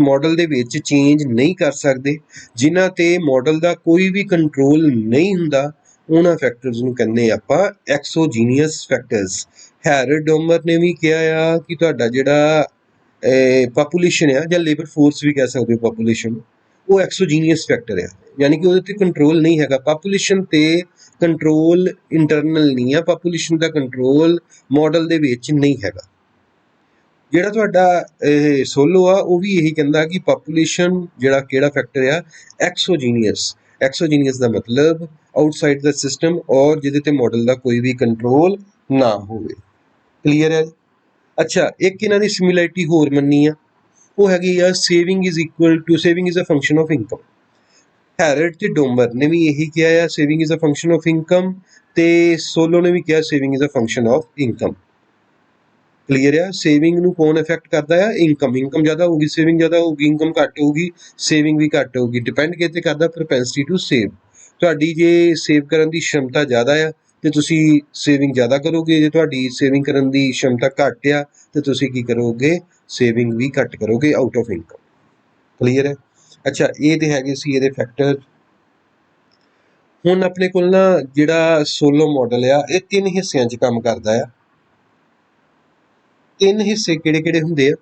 ਮਾਡਲ ਦੇ ਵਿੱਚ ਚੇਂਜ ਨਹੀਂ ਕਰ ਸਕਦੇ, ਜਿਨ੍ਹਾਂ ਤੇ ਮਾਡਲ ਦਾ ਕੋਈ ਵੀ ਕੰਟਰੋਲ ਨਹੀਂ ਹੁੰਦਾ, ਉਹਨਾਂ ਫੈਕਟਰਸ ਨੂੰ ਕਹਿੰਦੇ ਆਪਾਂ ਐਕਸੋਜੀਨੀਅਸ ਫੈਕਟਰਸ। ਹੈਰੀਡੋਮਰ ਨੇ ਵੀ ਕਿਹਾ ਆ ਕਿ ਤੁਹਾਡਾ ਜਿਹੜਾ ਪਾਪੂਲੇਸ਼ਨ ਆ ਜਾਂ ਲੇਬਰ ਫੋਰਸ ਵੀ ਕਹਿ ਸਕਦੇ ਹੋ ਪਾਪੂਲੇਸ਼ਨ, ਉਹ ਐਕਸੋਜੀਨੀਅਸ ਫੈਕਟਰ ਆ, ਯਾਨੀ ਕਿ ਉਹਦੇ ਤੇ ਕੰਟਰੋਲ ਨਹੀਂ ਹੈਗਾ। ਪਾਪੂਲੇਸ਼ਨ ਤੇ ਕੰਟਰੋਲ ਇੰਟਰਨਲ ਨਹੀਂ ਆ, ਪਾਪੂਲੇਸ਼ਨ ਦਾ ਕੰਟਰੋਲ ਮਾਡਲ ਦੇ ਵਿੱਚ ਨਹੀਂ ਹੈਗਾ। ਜਿਹੜਾ ਤੁਹਾਡਾ ਸੋਲੋ ਆ ਉਹ ਵੀ ਇਹੀ ਕਹਿੰਦਾ ਕਿ ਪਾਪੂਲੇਸ਼ਨ ਜਿਹੜਾ ਕਿਹੜਾ ਫੈਕਟਰ ਆ, ਐਕਸੋਜੀਨੀਅਸ। ਐਕਸੋਜੀਨੀਅਸ ਦਾ ਮਤਲਬ ਆਊਟਸਾਈਡ ਦਾ ਸਿਸਟਮ ਔਰ ਜਿਹਦੇ ਤੇ ਮਾਡਲ ਦਾ ਕੋਈ ਵੀ ਕੰਟਰੋਲ ਨਾ ਹੋਵੇ। ਕਲੀਅਰ ਹੈ? ਅੱਛਾ, ਇੱਕ ਇਹਨਾਂ ਦੀ ਸਿਮਿਲੈਰਿਟੀ ਹੋਰ ਮੰਨੀ ਆ, ਉਹ ਹੈਗੀ ਆ saving is a function of income. Harrod ਤੇ ਡੋਮਰ ਨੇ ਵੀ ਇਹੀ ਕਿਹਾ ਆ saving is a function of income, ਤੇ ਸੋਲੋ ਨੇ ਵੀ ਕਿਹਾ saving is a function of income. Clear ਆ? ਸੇਵਿੰਗ ਨੂੰ ਕੌਣ ਇਫੈਕਟ ਕਰਦਾ ਆ? ਇਨਕਮ। ਇਨਕਮ ਜ਼ਿਆਦਾ ਹੋਊਗੀ ਸੇਵਿੰਗ ਜ਼ਿਆਦਾ ਹੋਊਗੀ, ਇਨਕਮ ਘੱਟ ਹੋਊਗੀ ਸੇਵਿੰਗ ਵੀ ਘੱਟ ਹੋਊਗੀ। ਡਿਪੈਂਡ ਕਿਤੇ ਕਰਦਾ? ਪ੍ਰੋਪੈਂਸਿਟੀ ਟੂ ਸੇਵ। ਤੁਹਾਡੀ ਜੇ ਸੇਵ ਕਰਨ ਦੀ ਸ਼ਮਤਾ ਜ਼ਿਆਦਾ ਆ ਤੇ ਤੁਸੀਂ ਸੇਵਿੰਗ ਜ਼ਿਆਦਾ ਕਰੋਗੇ, ਜੇ ਤੁਹਾਡੀ ਸੇਵਿੰਗ ਕਰਨ ਦੀ ਸ਼ਮਤਾ ਘੱਟ ਆ ਤੇ ਤੁਸੀਂ ਕੀ ਕਰੋਗੇ? ਸੇਵਿੰਗ ਵੀ ਘੱਟ ਕਰੋਗੇ ਆਊਟ ਆਫ ਇਨਕਮ। ਕਲੀਅਰ ਹੈ? ਅੱਛਾ, ਇਹ ਤੇ ਹੈਗੇ ਸੀ ਇਹਦੇ ਫੈਕਟਰ। ਹੁਣ ਆਪਣੇ ਕੋਲ ਨਾ ਜਿਹੜਾ ਸੋਲੋ ਮਾਡਲ ਆ ਇਹ 3 ਹਿੱਸਿਆਂ 'ਚ ਕੰਮ ਕਰਦਾ ਆ। 3 ਹਿੱਸੇ ਕਿਹੜੇ ਕਿਹੜੇ ਹੁੰਦੇ ਆ?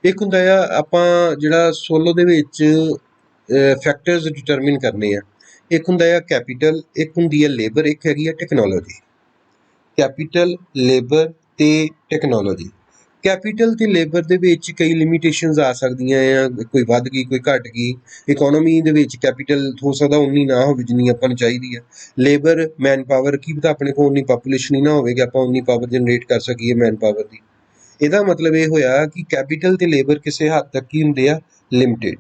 ਇੱਕ ਹੁੰਦਾ ਆ ਆਪਾਂ ਜਿਹੜਾ ਸੋਲੋ ਦੇ ਵਿੱਚ ਫੈਕਟਰਸ ਡਿਟਰਮਿਨ ਕਰਨੇ ਆ। ਇੱਕ ਹੁੰਦਾ ਆ ਕੈਪੀਟਲ, ਇੱਕ ਹੁੰਦੀ ਹੈ ਲੇਬਰ, ਇੱਕ ਹੈਗੀ ਆ ਟੈਕਨੋਲੋਜੀ। ਕੈਪੀਟਲ, ਲੇਬਰ ਤੇ ਟੈਕਨੋਲੋਜੀ। ਕੈਪੀਟਲ ਤੇ ਲੇਬਰ ਦੇ ਵਿੱਚ ਕਈ ਲਿਮਿਟੇਸ਼ਨਸ ਆ ਸਕਦੀਆਂ ਆ, ਕੋਈ ਵੱਧ ਗਈ ਕੋਈ ਘੱਟ ਗਈ। ਇਕੋਨੋਮੀ ਦੇ ਵਿੱਚ ਕੈਪੀਟਲ ਹੋ ਸਕਦਾ ਉਨੀ ਨਾ ਹੋਵੇ ਜਿੰਨੀ ਆਪਾਂ ਨੂੰ ਚਾਹੀਦੀ ਆ। ਲੇਬਰ ਮੈਨ ਪਾਵਰ, ਕੀ ਪਤਾ ਆਪਣੇ ਕੋਲ ਉਨੀ ਪਾਪੂਲੇਸ਼ਨ ਹੀ ਨਾ ਹੋਵੇ ਕਿ ਆਪਾਂ ਉਨੀ ਪਾਵਰ ਜਨਰੇਟ ਕਰ ਸਕੀਏ ਮੈਨ ਪਾਵਰ ਦੀ। ਇਹਦਾ ਮਤਲਬ ਇਹ ਹੋਇਆ ਕਿ ਕੈਪੀਟਲ ਤੇ ਲੇਬਰ ਕਿਸੇ ਹੱਦ ਤੱਕ ਕੀ ਹੁੰਦੇ ਆ? ਲਿਮਿਟਿਡ।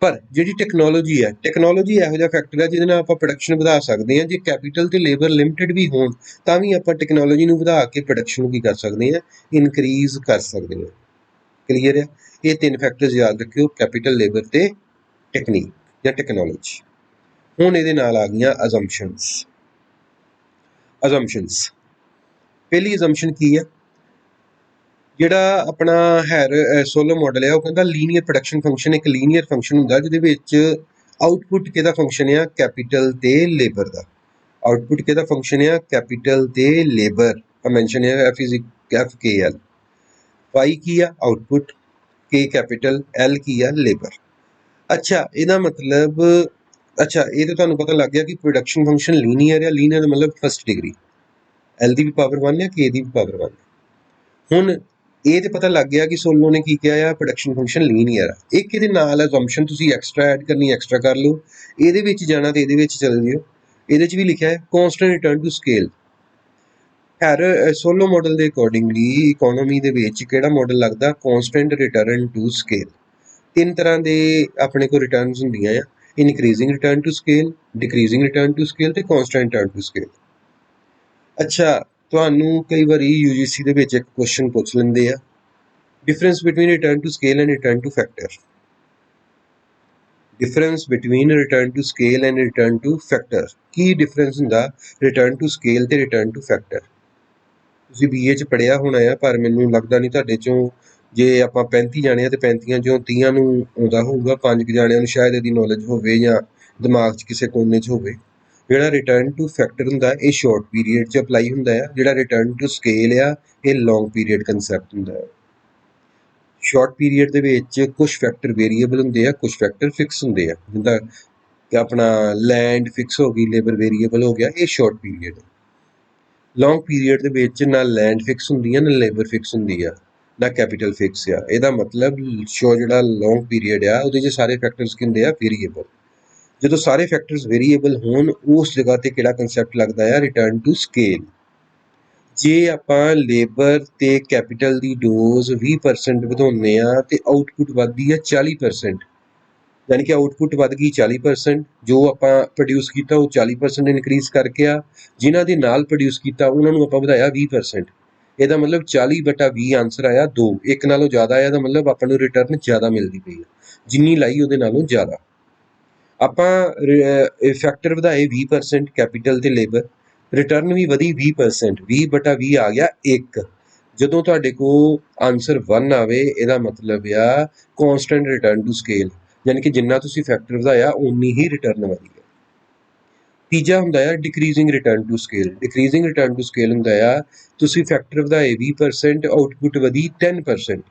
ਪਰ ਜਿਹੜੀ ਟੈਕਨੋਲੋਜੀ ਹੈ, ਟੈਕਨੋਲੋਜੀ ਇਹੋ ਜਿਹਾ ਫੈਕਟਰ ਹੈ ਜਿਹਦੇ ਨਾਲ ਆਪਾਂ ਪ੍ਰੋਡਕਸ਼ਨ ਵਧਾ ਸਕਦੇ ਹਾਂ। ਜੇ ਕੈਪੀਟਲ ਤੇ ਲੇਬਰ ਲਿਮਿਟਿਡ ਵੀ ਹੋਣ ਤਾਂ ਵੀ ਆਪਾਂ ਟੈਕਨੋਲੋਜੀ ਨੂੰ ਵਧਾ ਕੇ ਪ੍ਰੋਡਕਸ਼ਨ ਨੂੰ ਕੀ ਕਰ ਸਕਦੇ ਹਾਂ? ਇਨਕਰੀਜ਼ ਕਰ ਸਕਦੇ ਹਾਂ। ਕਲੀਅਰ ਹੈ? ਇਹ 3 ਫੈਕਟਰਸ ਯਾਦ ਰੱਖਿਓ, ਕੈਪੀਟਲ, ਲੇਬਰ ਤੇ ਟੈਕਨੀਕ ਜਾਂ ਟੈਕਨੋਲੋਜੀ। ਹੁਣ ਇਹਦੇ ਨਾਲ ਆ ਗਈਆਂ ਅਜ਼ੰਪਸ਼ਨਸ। ਅਜ਼ੰਪਸ਼ਨਸ, ਪਹਿਲੀ ਅਜ਼ੰਪਸ਼ਨ ਕੀ ਹੈ? ਜਿਹੜਾ ਆਪਣਾ ਸੋਲੋ ਮਾਡਲ ਹੈ ਉਹ ਕਹਿੰਦਾ ਲੀਨੀਅਰ ਪ੍ਰੋਡਕਸ਼ਨ ਫੰਕਸ਼ਨ ਇੱਕ ਲੀਨੀਅਰ ਫੰਕਸ਼ਨ ਹੁੰਦਾ ਜਿਹਦੇ ਵਿੱਚ ਆਊਟਪੁੱਟ ਕਿਹਦਾ ਫੰਕਸ਼ਨ ਆ? ਕੈਪੀਟਲ ਤੇ ਲੇਬਰ ਦਾ। ਆਊਟਪੁੱਟ ਕਿਹਦਾ ਫੰਕਸ਼ਨ ਆ? ਕੈਪੀਟਲ ਤੇ ਲੇਬਰ। ਮੈਂਸ਼ਨ ਹੈ ਐਫ ਕੇ ਐਲ। ਵਾਈ ਕੀ ਆ? ਆਊਟਪੁੱਟ, ਕੇ ਕੈਪੀਟਲ, ਐਲ ਕੀ ਆ? ਲੇਬਰ। ਅੱਛਾ, ਇਹਦਾ ਮਤਲਬ ਅੱਛਾ ਇਹ ਤਾਂ ਤੁਹਾਨੂੰ ਪਤਾ ਲੱਗ ਗਿਆ ਕਿ ਪ੍ਰੋਡਕਸ਼ਨ ਫੰਕਸ਼ਨ ਲੀਨੀਅਰ ਆ। ਲੀਨੀਅਰ ਦਾ ਮਤਲਬ ਫਸਟ ਡਿਗਰੀ, ਐਲ ਦੀ ਵੀ ਪਾਵਰ 1 ਆ, ਕੇ ਦੀ ਵੀ ਪਾਵਰ 1। ਹੁਣ ਇਹ ਤੇ ਪਤਾ ਲੱਗ ਗਿਆ ਕਿ ਸੋਲੋ ਨੇ ਕੀ ਕਿਹਾ ਆ? ਪ੍ਰੋਡਕਸ਼ਨ ਫੰਕਸ਼ਨ ਲੀਨੀਅਰ ਆ। ਇੱਕ ਇਹਦੇ ਨਾਲ ਅਜ਼ੰਪਸ਼ਨ ਤੁਸੀਂ ਐਕਸਟਰਾ ਐਡ ਕਰਨੀ ਐਕਸਟਰਾ ਕਰ ਲਓ, ਇਹਦੇ ਵਿੱਚ ਜਾਣਾ ਤੇ ਇਹਦੇ ਵਿੱਚ ਚਲ ਜਿਓ। ਇਹਦੇ 'ਚ ਵੀ ਲਿਖਿਆ ਹੈ constant return to scale. Solow model ਦੇ ਅਕੋਰਡਿੰਗਲੀ ਇਕੋਨੋਮੀ ਦੇ ਵਿੱਚ ਕਿਹੜਾ ਮਾਡਲ ਲੱਗਦਾ? ਕੌਂਸਟੈਂਟ ਰਿਟਰਨ ਟੂ ਸਕੇਲ। 3 ਤਰ੍ਹਾਂ ਦੇ ਆਪਣੇ ਕੋਲ ਰਿਟਰਨਸ ਹੁੰਦੀਆਂ ਆ, increasing return to scale, decreasing return to scale ਤੇ ਕੌਂਸਟੈਂਟ ਰਿਟਰਨ ਟੂ ਸਕੇਲ। ਅੱਛਾ, ਤੁਹਾਨੂੰ ਕਈ ਵਾਰੀ UGC ਦੇ ਵਿੱਚ ਇੱਕ ਕੁਐਸਚਨ ਪੁੱਛ ਲੈਂਦੇ ਆ, difference between return to scale and return to factor. Difference between return to scale and return to factor. ਕੀ ਡਿਫਰੈਂਸ ਹੁੰਦਾ ਰਿਟਰਨ ਟੂ ਸਕੇਲ ਤੇ ਰਿਟਰਨ ਟੂ ਫੈਕਟਰ? ਤੁਸੀਂ BA 'ਚ ਪੜ੍ਹਿਆ ਹੋਣਾ ਆ, ਪਰ ਮੈਨੂੰ ਲੱਗਦਾ ਨਹੀਂ ਤੁਹਾਡੇ 'ਚੋਂ, ਜੇ ਆਪਾਂ 35 ਜਾਣੇ ਆ ਤੇ 35 'ਚੋਂ 30 ਨੂੰ ਆਉਂਦਾ ਹੋਊਗਾ, 5 ਜਾਣਿਆਂ ਨੂੰ ਸ਼ਾਇਦ ਇਹਦੀ ਨੌਲੇਜ ਹੋਵੇ ਜਾਂ ਦਿਮਾਗ 'ਚ ਕਿਸੇ ਕੋਨੇ 'ਚ ਹੋਵੇ। ਜਿਹੜਾ ਰਿਟਰਨ ਟੂ ਫੈਕਟਰ ਹੁੰਦਾ ਇਹ ਸ਼ਾਰਟ ਪੀਰੀਅਡ 'ਚ ਅਪਲਾਈ ਹੁੰਦਾ ਆ। ਜਿਹੜਾ ਰਿਟਰਨ ਟੂ ਸਕੇਲ ਆ ਇਹ ਲੌਂਗ ਪੀਰੀਅਡ ਕੰਸੈਪਟ ਹੁੰਦਾ ਹੈ। ਸ਼ਾਰਟ ਪੀਰੀਅਡ ਦੇ ਵਿੱਚ ਕੁਝ ਫੈਕਟਰ ਵੇਰੀਏਬਲ ਹੁੰਦੇ ਆ, ਕੁਝ ਫੈਕਟਰ ਫਿਕਸ ਹੁੰਦੇ ਆ, ਜਿੱਦਾਂ ਕਿ ਆਪਣਾ ਲੈਂਡ ਫਿਕਸ ਹੋ ਗਈ, ਲੇਬਰ ਵੇਰੀਏਬਲ ਹੋ ਗਿਆ, ਇਹ ਸ਼ਾਰਟ ਪੀਰੀਅਡ। ਲੌਂਗ ਪੀਰੀਅਡ ਦੇ ਵਿੱਚ ਨਾ ਲੈਂਡ ਫਿਕਸ ਹੁੰਦੀ ਆ, ਨਾ ਲੇਬਰ ਫਿਕਸ ਹੁੰਦੀ ਆ, ਨਾ ਕੈਪੀਟਲ ਫਿਕਸ ਆ। ਇਹਦਾ ਮਤਲਬ ਜਿਹੜਾ ਲੌਂਗ ਪੀਰੀਅਡ ਆ ਉਹਦੇ 'ਚ ਸਾਰੇ ਫੈਕਟਰਸ ਕੀ ਹੁੰਦੇ ਆ? ਵੇਰੀਏਬਲ। ਜਦੋਂ ਸਾਰੇ ਫੈਕਟਰਸ ਵੇਰੀਏਬਲ ਹੋਣ ਉਸ ਜਗ੍ਹਾ ਤੇ ਕਿਹੜਾ ਕੰਸੈਪਟ ਲੱਗਦਾ ਆ? Return to scale. ਜੇ ਆਪਾਂ ਲੇਬਰ ਤੇ ਕੈਪੀਟਲ ਦੀ ਡੋਜ਼ 20% ਵਧਾਉਂਦੇ ਆ ਤੇ ਆਊਟਪੁੱਟ ਵੱਧਦੀ ਆ 40%, ਯਾਨੀ ਕਿ ਆਊਟਪੁੱਟ ਵੱਧ ਗਈ 40%, ਜੋ ਆਪਾਂ ਪ੍ਰੋਡਿਊਸ ਕੀਤਾ ਉਹ 40% ਇਨਕਰੀਜ਼ ਕਰਕੇ ਆ, ਜਿਨ੍ਹਾਂ ਦੇ ਨਾਲ ਪ੍ਰੋਡਿਊਸ ਕੀਤਾ ਉਹਨਾਂ ਨੂੰ ਆਪਾਂ ਵਧਾਇਆ 20%। ਇਹਦਾ ਮਤਲਬ 40/20 ਆਂਸਰ ਆਇਆ 2, ਇੱਕ ਨਾਲੋਂ ਜ਼ਿਆਦਾ ਆਇਆ, ਦਾ ਮਤਲਬ ਆਪਾਂ ਨੂੰ ਰਿਟਰਨ ਜ਼ਿਆਦਾ ਮਿਲਦੀ ਪਈ ਹੈ, ਜਿੰਨੀ ਲਾਈ ਉਹਦੇ ਨਾਲੋਂ ਜ਼ਿਆਦਾ। ਆਪਾਂ ਫੈਕਟਰ ਵਧਾਏ 20% ਕੈਪੀਟਲ ਤੇ ਲੇਬਰ, ਰਿਟਰਨ ਵੀ ਵਧੀ 20%, 20/20 ਆ ਗਿਆ 1। ਜਦੋਂ ਤੁਹਾਡੇ ਕੋਲ ਆਂਸਰ 1 ਆਵੇ ਇਹਦਾ ਮਤਲਬ ਆ ਕੌਨਸਟੈਂਟ ਰਿਟਰਨ ਟੂ ਸਕੇਲ, ਯਾਨੀ ਕਿ ਜਿੰਨਾ ਤੁਸੀਂ ਫੈਕਟਰ ਵਧਾਇਆ ਉਨੀ ਹੀ ਰਿਟਰਨ ਵਧੀ ਹੈ। ਤੀਜਾ ਹੁੰਦਾ ਆ decreasing return to scale. Decreasing return to scale ਹੁੰਦਾ ਆ ਤੁਸੀਂ ਫੈਕਟਰ ਵਧਾਏ 20%, ਆਊਟਪੁੱਟ ਵਧੀ 10%,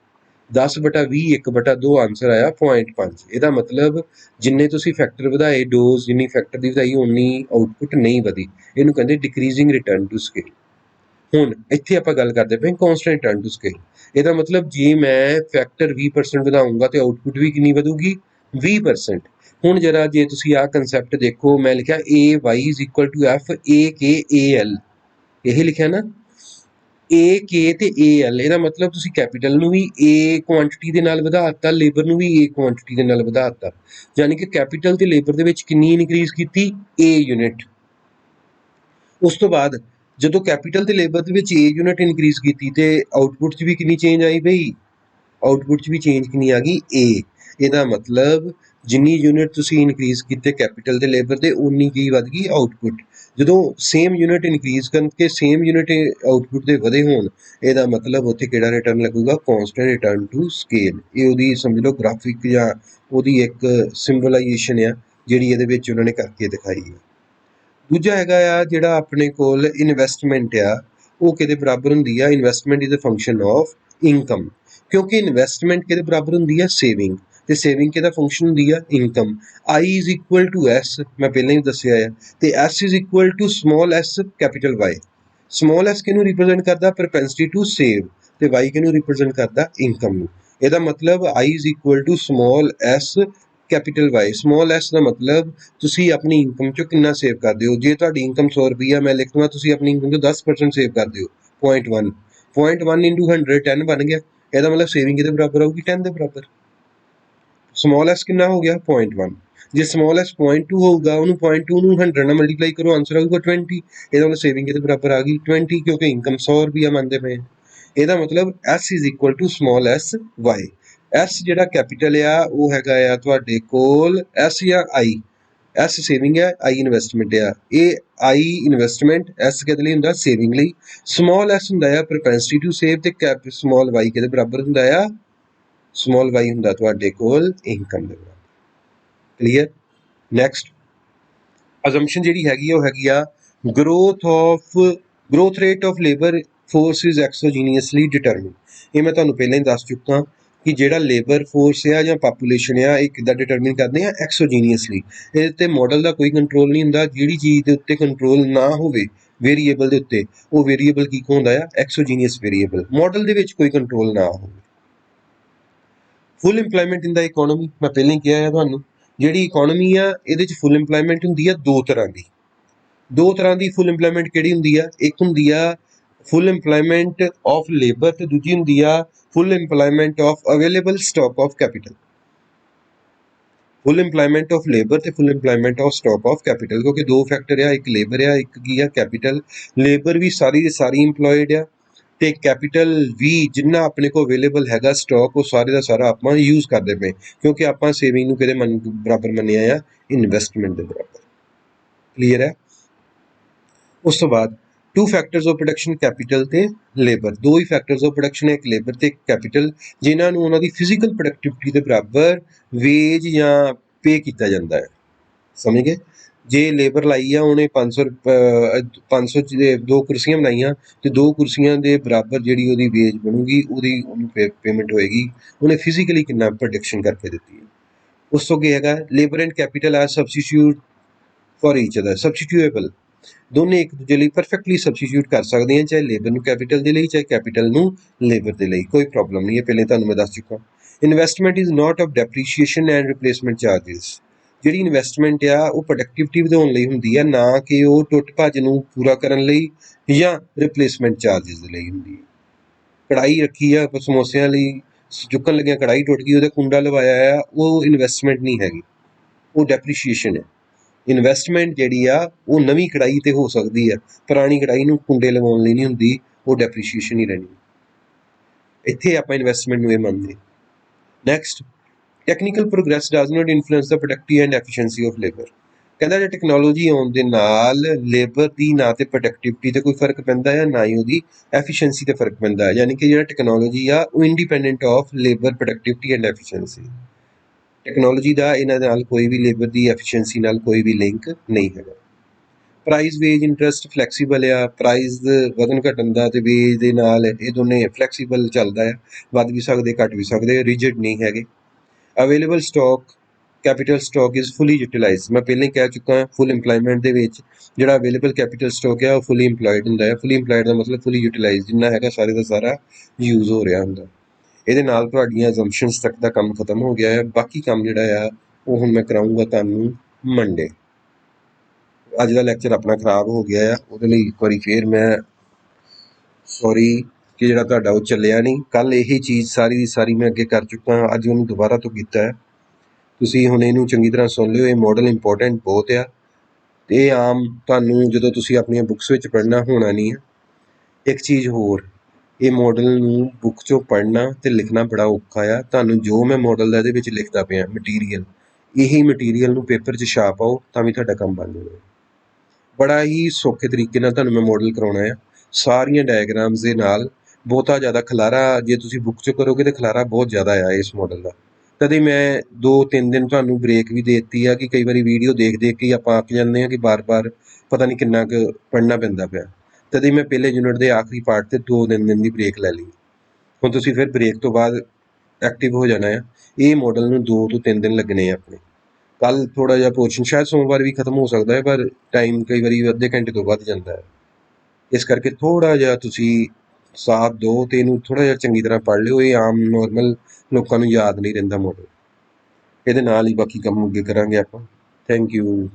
10/20 1/2 ਆਂਸਰ ਆਇਆ 0.5। ਇਹਦਾ ਮਤਲਬ ਜਿੰਨੇ ਤੁਸੀਂ ਫੈਕਟਰ ਵਧਾਏ ਡੋਜ਼, ਜਿੰਨੀ ਫੈਕਟਰ ਦੀ ਵਧਾਈ ਉਨੀ ਆਊਟਪੁੱਟ ਨਹੀਂ ਵਧੀ, ਇਹਨੂੰ ਕਹਿੰਦੇ ਡਿਕਰੀਜ਼ਿੰਗ ਰਿਟਰਨ ਟੂ ਸਕੇਲ। ਹੁਣ ਇੱਥੇ ਆਪਾਂ ਗੱਲ ਕਰਦੇ ਪਏ ਕੌਨਸਟੈਂਟ ਰਿਟਰਨ ਟੂ ਸਕੇਲ। ਇਹਦਾ ਮਤਲਬ ਜੇ ਮੈਂ ਫੈਕਟਰ 20% ਵਧਾਊਂਗਾ ਤੇ ਆਊਟਪੁੱਟ ਵੀ ਕਿੰਨੀ ਵਧੂਗੀ 20%। ਹੁਣ ਜਰਾ ਜੇ ਤੁਸੀਂ ਆਹ ਕੰਸੈਪਟ ਦੇਖੋ, ਮੈਂ ਲਿਖਿਆ AY = F AKAL, ਇਹ ਲਿਖਿਆ ਨਾ AK ਤੇ AL, ਇਹਦਾ ਮਤਲਬ ਤੁਸੀਂ ਕੈਪੀਟਲ ਨੂੰ ਵੀ A ਕੁਆਂਟੀਟੀ ਦੇ ਨਾਲ ਵਧਾ ਦਿੱਤਾ, ਲੇਬਰ ਨੂੰ ਵੀ A ਕੁਆਂਟੀਟੀ ਦੇ ਨਾਲ ਵਧਾ ਦਿੱਤਾ, ਯਾਨੀ ਕਿ ਕੈਪੀਟਲ ਤੇ ਲੇਬਰ ਦੇ ਵਿੱਚ ਕਿੰਨੀ ਇਨਕਰੀਜ਼ ਕੀਤੀ A ਯੂਨਿਟ। ਉਸ ਤੋਂ ਬਾਅਦ ਜਦੋਂ ਕੈਪੀਟਲ ਤੇ ਲੇਬਰ ਦੇ ਵਿੱਚ A ਯੂਨਿਟ ਇਨਕਰੀਜ਼ ਕੀਤੀ ਤੇ ਆਊਟਪੁੱਟ 'ਚ ਵੀ ਕਿੰਨੀ ਚੇਂਜ ਆਈ ਬਈ, ਆਊਟਪੁੱਟ 'ਚ ਵੀ ਚੇਂਜ ਕਿੰਨੀ ਆ ਗਈ A। ਇਹਦਾ ਮਤਲਬ ਜਿੰਨੀ ਯੂਨਿਟ ਤੁਸੀਂ ਇਨਕਰੀਜ਼ ਕੀਤੇ ਕੈਪੀਟਲ ਤੇ ਲੇਬਰ ਦੇ ਉਨੀ ਕੀ ਵੱਧ ਗਈ ਆਊਟਪੁੱਟ। ਜਦੋਂ ਸੇਮ ਯੂਨਿਟ ਇਨਕਰੀਜ਼ ਕਰਕੇ ਸੇਮ ਯੂਨਿਟ ਆਊਟਪੁੱਟ ਦੇ ਵਧੇ ਹੋਣ, ਇਹਦਾ ਮਤਲਬ ਉੱਥੇ ਕਿਹੜਾ ਰਿਟਰਨ ਲੱਗੂਗਾ ਕੌਨਸਟੈਂਟ ਰਿਟਰਨ ਟੂ ਸਕੇਲ। ਇਹ ਉਹਦੀ ਸਮਝ ਲਓ ਗ੍ਰਾਫਿਕ ਜਾਂ ਉਹਦੀ ਇੱਕ ਸਿੰਬਲਾਈਜੇਸ਼ਨ ਆ ਜਿਹੜੀ ਇਹਦੇ ਵਿੱਚ ਉਹਨਾਂ ਨੇ ਕਰਕੇ ਦਿਖਾਈ ਹੈ। ਦੂਜਾ ਹੈਗਾ ਆ ਜਿਹੜਾ ਆਪਣੇ ਕੋਲ ਇਨਵੈਸਟਮੈਂਟ ਆ, ਉਹ ਕਿਹਦੇ ਬਰਾਬਰ ਹੁੰਦੀ ਆ, investment is a function of income, ਕਿਉਂਕਿ ਇਨਵੈਸਟਮੈਂਟ ਕਿਹਦੇ ਬਰਾਬਰ ਹੁੰਦੀ ਆ ਸੇਵਿੰਗ, ਤੇ ਸੇਵਿੰਗ ਕਿਹਦਾ ਫੰਕਸ਼ਨ ਹੁੰਦੀ ਆ ਇਨਕਮ। I = S ਮੈਂ ਪਹਿਲਾਂ ਹੀ ਦੱਸਿਆ ਆ, ਤੇ S = small s capital Y। Small s ਕਿਹਨੂੰ ਰਿਪਰੈਜ਼ੈਂਟ ਕਰਦਾ ਪ੍ਰੋਪੈਂਸਿਟੀ ਟੂ ਸੇਵ, ਤੇ Y ਕਿਹਨੂੰ ਰਿਪਰੈਜ਼ੈਂਟ ਕਰਦਾ ਇਨਕਮ ਨੂੰ। ਇਹਦਾ ਮਤਲਬ I = small s capital Y। Small s ਦਾ ਮਤਲਬ ਤੁਸੀਂ ਆਪਣੀ ਇਨਕਮ ਚੋਂ ਕਿੰਨਾ ਸੇਵ ਕਰਦੇ ਹੋ। ਜੇ ਤੁਹਾਡੀ ਇਨਕਮ 100 ਰੁਪਈਆ, ਮੈਂ ਲਿਖ ਦਵਾਂ ਤੁਸੀਂ ਆਪਣੀ ਇਨਕਮ ਚੋਂ 10% ਸੇਵ ਕਰਦੇ ਹੋ, 0.1 0.1 × 100 10 ਬਣ ਗਿਆ। ਇਹਦਾ ਮਤਲਬ ਸੇਵਿੰਗ ਕਿਹਦੇ ਬਰਾਬਰ ਆਊਗੀ 10 ਦੇ ਬਰਾਬਰ। ਸਮੋਲ s ਕਿੰਨਾ ਹੋ ਗਿਆ 0.1। ਜੇ ਸਮੋਲ s 0.2 ਹੋਊਗਾ, ਉਹਨੂੰ 0.2 ਨੂੰ 100 ਨਾਲ ਮਲਟੀਪਲਾਈ ਕਰੋ, ਆਂਸਰ ਆਊਗਾ 20। ਇਹਦਾ ਮਤਲਬ ਸੇਵਿੰਗ ਕਿਹਦੇ ਬਰਾਬਰ ਆ ਗਈ 20, ਕਿਉਂਕਿ ਇਨਕਮ 100 ਰੁਪਈਆ ਮੰਨਦੇ ਪਏ। ਇਹਦਾ ਮਤਲਬ S = small s Y। S ਜਿਹੜਾ ਕੈਪੀਟਲ ਆ ਉਹ ਹੈਗਾ ਆ ਤੁਹਾਡੇ ਕੋਲ S ਜਾਂ I। S ਸੇਵਿੰਗ ਹੈ, I ਇਨਵੈਸਟਮੈਂਟ ਆ। ਇਹ I ਇਨਵੈਸਟਮੈਂਟ, S ਕਿਹਦੇ ਲਈ ਹੁੰਦਾ ਸੇਵਿੰਗ ਲਈ। ਸਮੋਲ s ਹੁੰਦਾ ਆ ਪ੍ਰੋਪੈਂਸਿਟੀ ਟੂ ਸੇਵ, ਤੇ ਸਮੋਲ y ਕਿਹਦੇ ਬਰਾਬਰ ਹੁੰਦਾ ਆ, ਸਮੋਲ y ਹੁੰਦਾ ਤੁਹਾਡੇ ਕੋਲ ਇਨਕਮ ਦੇ ਬਰਾਬਰ। ਕਲੀਅਰ। ਨੈਕਸਟ ਅਜ਼ੰਪਸ਼ਨ ਜਿਹੜੀ ਹੈਗੀ ਉਹ ਹੈਗੀ ਆ growth rate of labour force is exogenously determine. ਇਹ ਮੈਂ ਤੁਹਾਨੂੰ ਪਹਿਲਾਂ ਹੀ ਦੱਸ ਚੁੱਕਾ ਕਿ ਜਿਹੜਾ ਲੇਬਰ ਫੋਰਸ ਆ ਜਾਂ ਪਾਪੂਲੇਸ਼ਨ ਆ ਇਹ ਕਿੱਦਾਂ ਡਿਟਰਮਿਨ ਕਰਦੇ ਆ ਐਕਸੋਜੀਨੀਅਸਲੀ। ਇਹਦੇ ਤੇ ਮਾਡਲ ਦਾ ਕੋਈ ਕੰਟਰੋਲ ਨਹੀਂ ਹੁੰਦਾ। ਜਿਹੜੀ ਚੀਜ਼ ਦੇ ਉੱਤੇ ਕੰਟਰੋਲ ਨਾ ਹੋਵੇ ਵੇਰੀਏਬਲ ਦੇ ਉੱਤੇ, ਉਹ ਵੇਰੀਏਬਲ ਕੀ ਹੁੰਦਾ ਆ ਐਕਸੋਜੀਨੀਅਸ ਵੇਰੀਏਬਲ। ਮਾਡਲ ਦੇ ਵਿੱਚ ਕੋਈ ਕੰਟਰੋਲ ਨਾ ਹੋਵੇ। ਫੁੱਲ ਇੰਪਲਾਇਮੈਂਟ ਇਨ ਦਾ ਇਕੋਨਮੀ, ਮੈਂ ਪਹਿਲਾਂ ਹੀ ਕਿਹਾ ਆ ਤੁਹਾਨੂੰ, ਜਿਹੜੀ ਇਕੋਨਮੀ ਆ ਇਹਦੇ ਚ ਫੁੱਲ ਇੰਪਲਾਇਮੈਂਟ ਹੁੰਦੀ ਆ ਦੋ ਤਰ੍ਹਾਂ ਦੀ ਫੁੱਲ ਇੰਪਲਾਇਮੈਂਟ ਕਿਹੜੀ ਹੁੰਦੀ ਆ, ਇੱਕ ਹੁੰਦੀ ਆ ਫੁੱਲ ਇੰਪਲਾਇਮੈਂਟ ਆਫ ਲੇਬਰ ਤੇ ਦੂਜੀ ਹੁੰਦੀ ਆ full employment of available stock of capital. Full employment of labour ਤੇ full employment of stock of capital, ਕਿਉਂਕਿ ਦੋ ਫੈਕਟਰ ਆ, ਇੱਕ ਲੇਬਰ ਆ, ਇੱਕ ਕੀ ਆ ਕੈਪੀਟਲ। ਲੇਬਰ ਵੀ ਸਾਰੀ ਦੀ ਸਾਰੀ ਇੰਪਲੋਇਡ ਆ, ਤੇ ਕੈਪੀਟਲ ਵੀ ਜਿੰਨਾ ਆਪਣੇ ਕੋਲ ਅਵੇਲੇਬਲ ਹੈਗਾ ਸਟਾਕ ਉਹ ਸਾਰੇ ਦਾ ਸਾਰਾ ਆਪਾਂ ਯੂਜ਼ ਕਰਦੇ ਪਏ, ਕਿਉਂਕਿ ਆਪਾਂ ਸੇਵਿੰਗ ਨੂੰ ਕਿਹਦੇ ਬਰਾਬਰ ਮੰਨਿਆ ਆ ਇਨਵੈਸਟਮੈਂਟ ਦੇ ਬਰਾਬਰ। ਕਲੀਅਰ ਹੈ। ਉਸ ਤੋਂ ਬਾਅਦ two factors of production capital ਤੇ ਲੇਬਰ, ਦੋ ਹੀ ਫੈਕਟਰਸ ਆਫ ਪ੍ਰੋਡਕਸ਼ਨ ਹੈ, ਇੱਕ ਲੇਬਰ ਤੇ ਇੱਕ ਕੈਪੀਟਲ, ਜਿਨ੍ਹਾਂ ਨੂੰ ਉਹਨਾਂ ਦੀ ਫਿਜ਼ੀਕਲ ਪ੍ਰੋਡਕਟਿਵਿਟੀ ਦੇ ਬਰਾਬਰ ਵੇਜ ਜਾਂ ਪੇ ਕੀਤਾ ਜਾਂਦਾ ਹੈ। ਸਮਝ ਗਏ। ਜੇ ਲੇਬਰ ਲਾਈ ਆ ਉਹਨੇ 500 ਚ ਦੋ ਕੁਰਸੀਆਂ ਬਣਾਈਆਂ ਤੇ ਦੋ ਕੁਰਸੀਆਂ ਦੇ ਬਰਾਬਰ ਜਿਹੜੀ ਉਹਦੀ ਵੇਜ ਬਣੂਗੀ, ਉਹਨੂੰ ਪੇਮੈਂਟ ਹੋਏਗੀ ਉਹਨੇ ਫਿਜ਼ੀਕਲੀ ਕਿੰਨਾ ਪ੍ਰੋਡਕਸ਼ਨ ਕਰਕੇ ਦਿੱਤੀ ਹੈ। ਉਸ ਤੋਂ ਕੀ ਹੈਗਾ labour and capital as substitute for each other, substitutable, ਦੋਨੇ ਇੱਕ ਦੂਜੇ ਲਈ ਪਰਫੈਕਟਲੀ ਸਬਸਟੀਟਿਊਟ ਕਰ ਸਕਦੇ ਹਾਂ, ਚਾਹੇ ਲੇਬਰ ਨੂੰ ਕੈਪੀਟਲ ਦੇ ਲਈ ਚਾਹੇ ਕੈਪੀਟਲ ਨੂੰ ਲੇਬਰ ਦੇ ਲਈ, ਕੋਈ ਪ੍ਰੋਬਲਮ ਨਹੀਂ ਹੈ, ਪਹਿਲੇ ਤੁਹਾਨੂੰ ਮੈਂ ਦੱਸ ਚੁੱਕਾ। Investment is not of depreciation and replacement charges. ਜਿਹੜੀ ਇਨਵੈਸਟਮੈਂਟ ਆ ਉਹ ਪ੍ਰੋਡਕਟਿਵਿਟੀ ਵਧਾਉਣ ਲਈ ਹੁੰਦੀ ਆ, ਨਾ ਕਿ ਉਹ ਟੁੱਟ ਭੱਜ ਨੂੰ ਪੂਰਾ ਕਰਨ ਲਈ ਜਾਂ ਰਿਪਲੇਸਮੈਂਟ ਚਾਰजेस ਦੇ ਲਈ ਹੁੰਦੀ ਹੈ। ਕੜਾਈ ਰੱਖੀ ਆ ਆਪਾਂ ਸਮੋਸਿਆਂ ਲਈ, ਚੁੱਕਣ ਲੱਗਿਆ ਕੜਾਈ ਟੁੱਟ ਗਈ, ਉਹਦਾ ਕੁੰਡਾ ਲਵਾਇਆ ਆ, ਉਹ ਇਨਵੈਸਟਮੈਂਟ ਨਹੀਂ ਹੈਗੀ, ਉਹ ਡੈਪਰੀਸ਼ੀਏਸ਼ਨ ਹੈ। ਇਨਵੈਸਟਮੈਂਟ ਜਿਹੜੀ ਆ ਉਹ ਨਵੀਂ ਕੜਾਈ ਤੇ ਹੋ ਸਕਦੀ ਹੈ, ਪੁਰਾਣੀ ਕੜਾਈ ਨੂੰ ਕੁੰਡੇ ਲਗਾਉਣ ਲਈ ਨਹੀਂ ਹੁੰਦੀ, ਉਹ ਡੈਪਰੀਸ਼ੀਏਸ਼ਨ ਹੀ ਰਹਿਣੀ। ਇੱਥੇ ਆਪਾਂ ਇਨਵੈਸਟਮੈਂਟ ਨੂੰ ਇਹ ਮੰਨਦੇ। Next, technical progress does not influence the productive and efficiency of labour. ਕਹਿੰਦਾ ਜੇ ਟੈਕਨੋਲੋਜੀ ਆਉਣ ਦੇ ਨਾਲ ਲੇਬਰ ਦੀ ਨਾ ਤੇ ਪ੍ਰੋਡਕਟਿਵਿਟੀ ਤੇ ਕੋਈ ਫਰਕ ਪੈਂਦਾ ਹੈ, ਨਾ ਹੀ ਉਹਦੀ ਐਫੀਸ਼ੀਐਂਸੀ ਤੇ ਫਰਕ ਪੈਂਦਾ ਹੈ। ਯਾਨੀ ਕਿ ਜਿਹੜਾ ਟੈਕਨੋਲੋਜੀ ਆ ਉਹ independent of labour productivity and efficiency. Technology ਦਾ ਇਹਨਾਂ ਨਾਲ ਕੋਈ ਵੀ ਲੇਬਰ ਦੀ ਐਫੀਸ਼ੀਐਂਸੀ ਨਾਲ ਕੋਈ ਵੀ ਲਿੰਕ ਨਹੀਂ ਹੈਗਾ। ਪ੍ਰਾਈਸ ਵੇਜ ਇੰਟਰਸਟ ਫਲੈਕਸੀਬਲ ਆ, ਪ੍ਰਾਈਸ ਵਧਣ ਘਟਣ ਦਾ ਤੇ ਵੇਜ ਦੇ ਨਾਲ ਇਹ ਦੋਨੇ ਫਲੈਕਸੀਬਲ ਚੱਲਦਾ ਆ, ਵੱਧ ਵੀ ਸਕਦੇ ਘੱਟ ਵੀ ਸਕਦੇ, ਰਿਜਿਡ ਨਹੀਂ ਹੈਗੇ। Available stock capital stock is fully utilise. ਮੈਂ ਪਹਿਲਾਂ ਹੀ ਕਹਿ ਚੁੱਕਾ ਹਾਂ, ਫੁੱਲ ਇੰਪਲੋਇਮੈਂਟ ਦੇ ਵਿੱਚ ਜਿਹੜਾ ਅਵੇਲੇਬਲ ਕੈਪੀਟਲ ਸਟਾਕ ਹੈ ਉਹ ਫੁੱਲੀ ਇੰਪਲੋਇਡ ਹੁੰਦਾ ਹੈ। ਫੁੱਲੀ ਇੰਪਲੋਇਡ ਦਾ ਮਤਲਬ ਫੁੱਲੀ ਯੂਟੀਲਾਈਜ਼, ਜਿੰਨਾ ਹੈਗਾ ਸਾਰੇ ਦਾ ਸਾਰਾ ਯੂਜ਼ ਹੋ ਰਿਹਾ ਹੁੰਦਾ। ਇਹਦੇ ਨਾਲ ਤੁਹਾਡੀਆਂ ਅਜ਼ੰਪਸ਼ਨਸ ਤੱਕ ਦਾ ਕੰਮ ਖਤਮ ਹੋ ਗਿਆ ਹੈ। ਬਾਕੀ ਕੰਮ ਜਿਹੜਾ ਆ ਉਹ ਹੁਣ ਮੈਂ ਕਰਾਊਂਗਾ ਤੁਹਾਨੂੰ ਮੰਡੇ। ਅੱਜ ਦਾ ਲੈਕਚਰ ਆਪਣਾ ਖਰਾਬ ਹੋ ਗਿਆ ਆ, ਉਹਦੇ ਲਈ ਇੱਕ ਵਾਰੀ ਫੇਰ ਮੈਂ ਸੌਰੀ ਕਿ ਜਿਹੜਾ ਤੁਹਾਡਾ ਉਹ ਚੱਲਿਆ ਨਹੀਂ। ਕੱਲ ਇਹ ਚੀਜ਼ ਸਾਰੀ ਦੀ ਸਾਰੀ ਮੈਂ ਅੱਗੇ ਕਰ ਚੁੱਕਾ ਹਾਂ, ਅੱਜ ਉਹਨੂੰ ਦੁਬਾਰਾ ਤੋਂ ਕੀਤਾ ਹੈ। ਤੁਸੀਂ ਹੁਣ ਇਹਨੂੰ ਚੰਗੀ ਤਰ੍ਹਾਂ ਸੁਣ ਲਿਓ, ਇਹ ਮਾਡਲ ਇੰਪੋਰਟੈਂਟ ਬਹੁਤ ਆ ਤੇ ਇਹ ਆਮ ਤੁਹਾਨੂੰ ਜਦੋਂ ਤੁਸੀਂ ਆਪਣੀਆਂ ਬੁੱਕਸ ਵਿੱਚ ਪੜ੍ਹਨਾ ਹੋਣਾ ਨਹੀਂ ਹੈ। ਇੱਕ ਚੀਜ਼ ਹੋਰ, ਇਹ ਮਾਡਲ ਨੂੰ ਬੁੱਕ 'ਚੋਂ ਪੜ੍ਹਨਾ ਤੇ ਲਿਖਣਾ ਬੜਾ ਔਖਾ ਆ। ਤੁਹਾਨੂੰ ਜੋ ਮੈਂ ਮਾਡਲ ਦਾ ਇਹਦੇ ਵਿੱਚ ਲਿਖਦਾ ਪਿਆ ਮਟੀਰੀਅਲ, ਇਹੀ ਮਟੀਰੀਅਲ ਨੂੰ ਪੇਪਰ 'ਚ ਛਾਪ ਆਓ ਤਾਂ ਵੀ ਤੁਹਾਡਾ ਕੰਮ ਬਣ ਜਾਣਾ। ਬੜਾ ਹੀ ਸੌਖੇ ਤਰੀਕੇ ਨਾਲ ਤੁਹਾਨੂੰ ਮੈਂ ਮਾਡਲ ਕਰਾਉਣਾ ਆ, ਸਾਰੀਆਂ ਡਾਇਗਰਾਮਸ ਦੇ ਨਾਲ। ਬਹੁਤਾ ਜ਼ਿਆਦਾ ਖਲਾਰਾ ਜੇ ਤੁਸੀਂ ਬੁੱਕ 'ਚ ਕਰੋਗੇ ਤਾਂ ਖਲਾਰਾ ਬਹੁਤ ਜ਼ਿਆਦਾ ਆ ਇਸ ਮਾਡਲ ਦਾ। ਕਦੇ ਮੈਂ 2-3 ਦਿਨ ਤੁਹਾਨੂੰ ਬ੍ਰੇਕ ਵੀ ਦੇ ਦਿੱਤੀ ਆ ਕਿ ਕਈ ਵਾਰੀ ਵੀਡੀਓ ਦੇਖ ਦੇਖ ਕੇ ਆਪਾਂ ਅੱਕ ਜਾਂਦੇ ਹਾਂ ਕਿ ਬਾਰ-ਬਾਰ ਪਤਾ ਨਹੀਂ ਕਿੰਨਾ ਕੁ ਪੜ੍ਹਨਾ ਪੈਂਦਾ ਪਿਆ। ਤਦੇ ਮੈਂ ਪਹਿਲੇ ਯੂਨਿਟ ਦੇ ਆਖਰੀ ਪਾਰਟ 'ਤੇ 2-3 ਦਿਨ ਦੀ ਬ੍ਰੇਕ ਲੈ ਲਈ। ਹੁਣ ਤੁਸੀਂ ਫਿਰ ਬ੍ਰੇਕ ਤੋਂ ਬਾਅਦ ਐਕਟਿਵ ਹੋ ਜਾਣਾ ਆ। ਇਹ ਮਾਡਲ ਨੂੰ 2 ਤੋਂ 3 ਦਿਨ ਲੱਗਣੇ ਆ ਆਪਣੇ। ਕੱਲ੍ਹ ਥੋੜ੍ਹਾ ਜਿਹਾ ਪੋਰਸ਼ਨ ਸ਼ਾਇਦ ਸੋਮਵਾਰ ਵੀ ਖਤਮ ਹੋ ਸਕਦਾ ਹੈ, ਪਰ ਟਾਈਮ ਕਈ ਵਾਰੀ ਅੱਧੇ ਘੰਟੇ ਤੋਂ ਵੱਧ ਜਾਂਦਾ ਹੈ। ਇਸ ਕਰਕੇ ਥੋੜ੍ਹਾ ਜਿਹਾ ਤੁਸੀਂ ਸਾਥ ਦਿਓ ਅਤੇ ਇਹਨੂੰ ਥੋੜ੍ਹਾ ਜਿਹਾ ਚੰਗੀ ਤਰ੍ਹਾਂ ਪੜ੍ਹ ਲਿਓ। ਇਹ ਆਮ ਨੋਰਮਲ ਲੋਕਾਂ ਨੂੰ ਯਾਦ ਨਹੀਂ ਰਹਿੰਦਾ ਮਾਡਲ। ਇਹਦੇ ਨਾਲ ਹੀ ਬਾਕੀ ਕੰਮ ਅੱਗੇ ਕਰਾਂਗੇ ਆਪਾਂ। Thank you.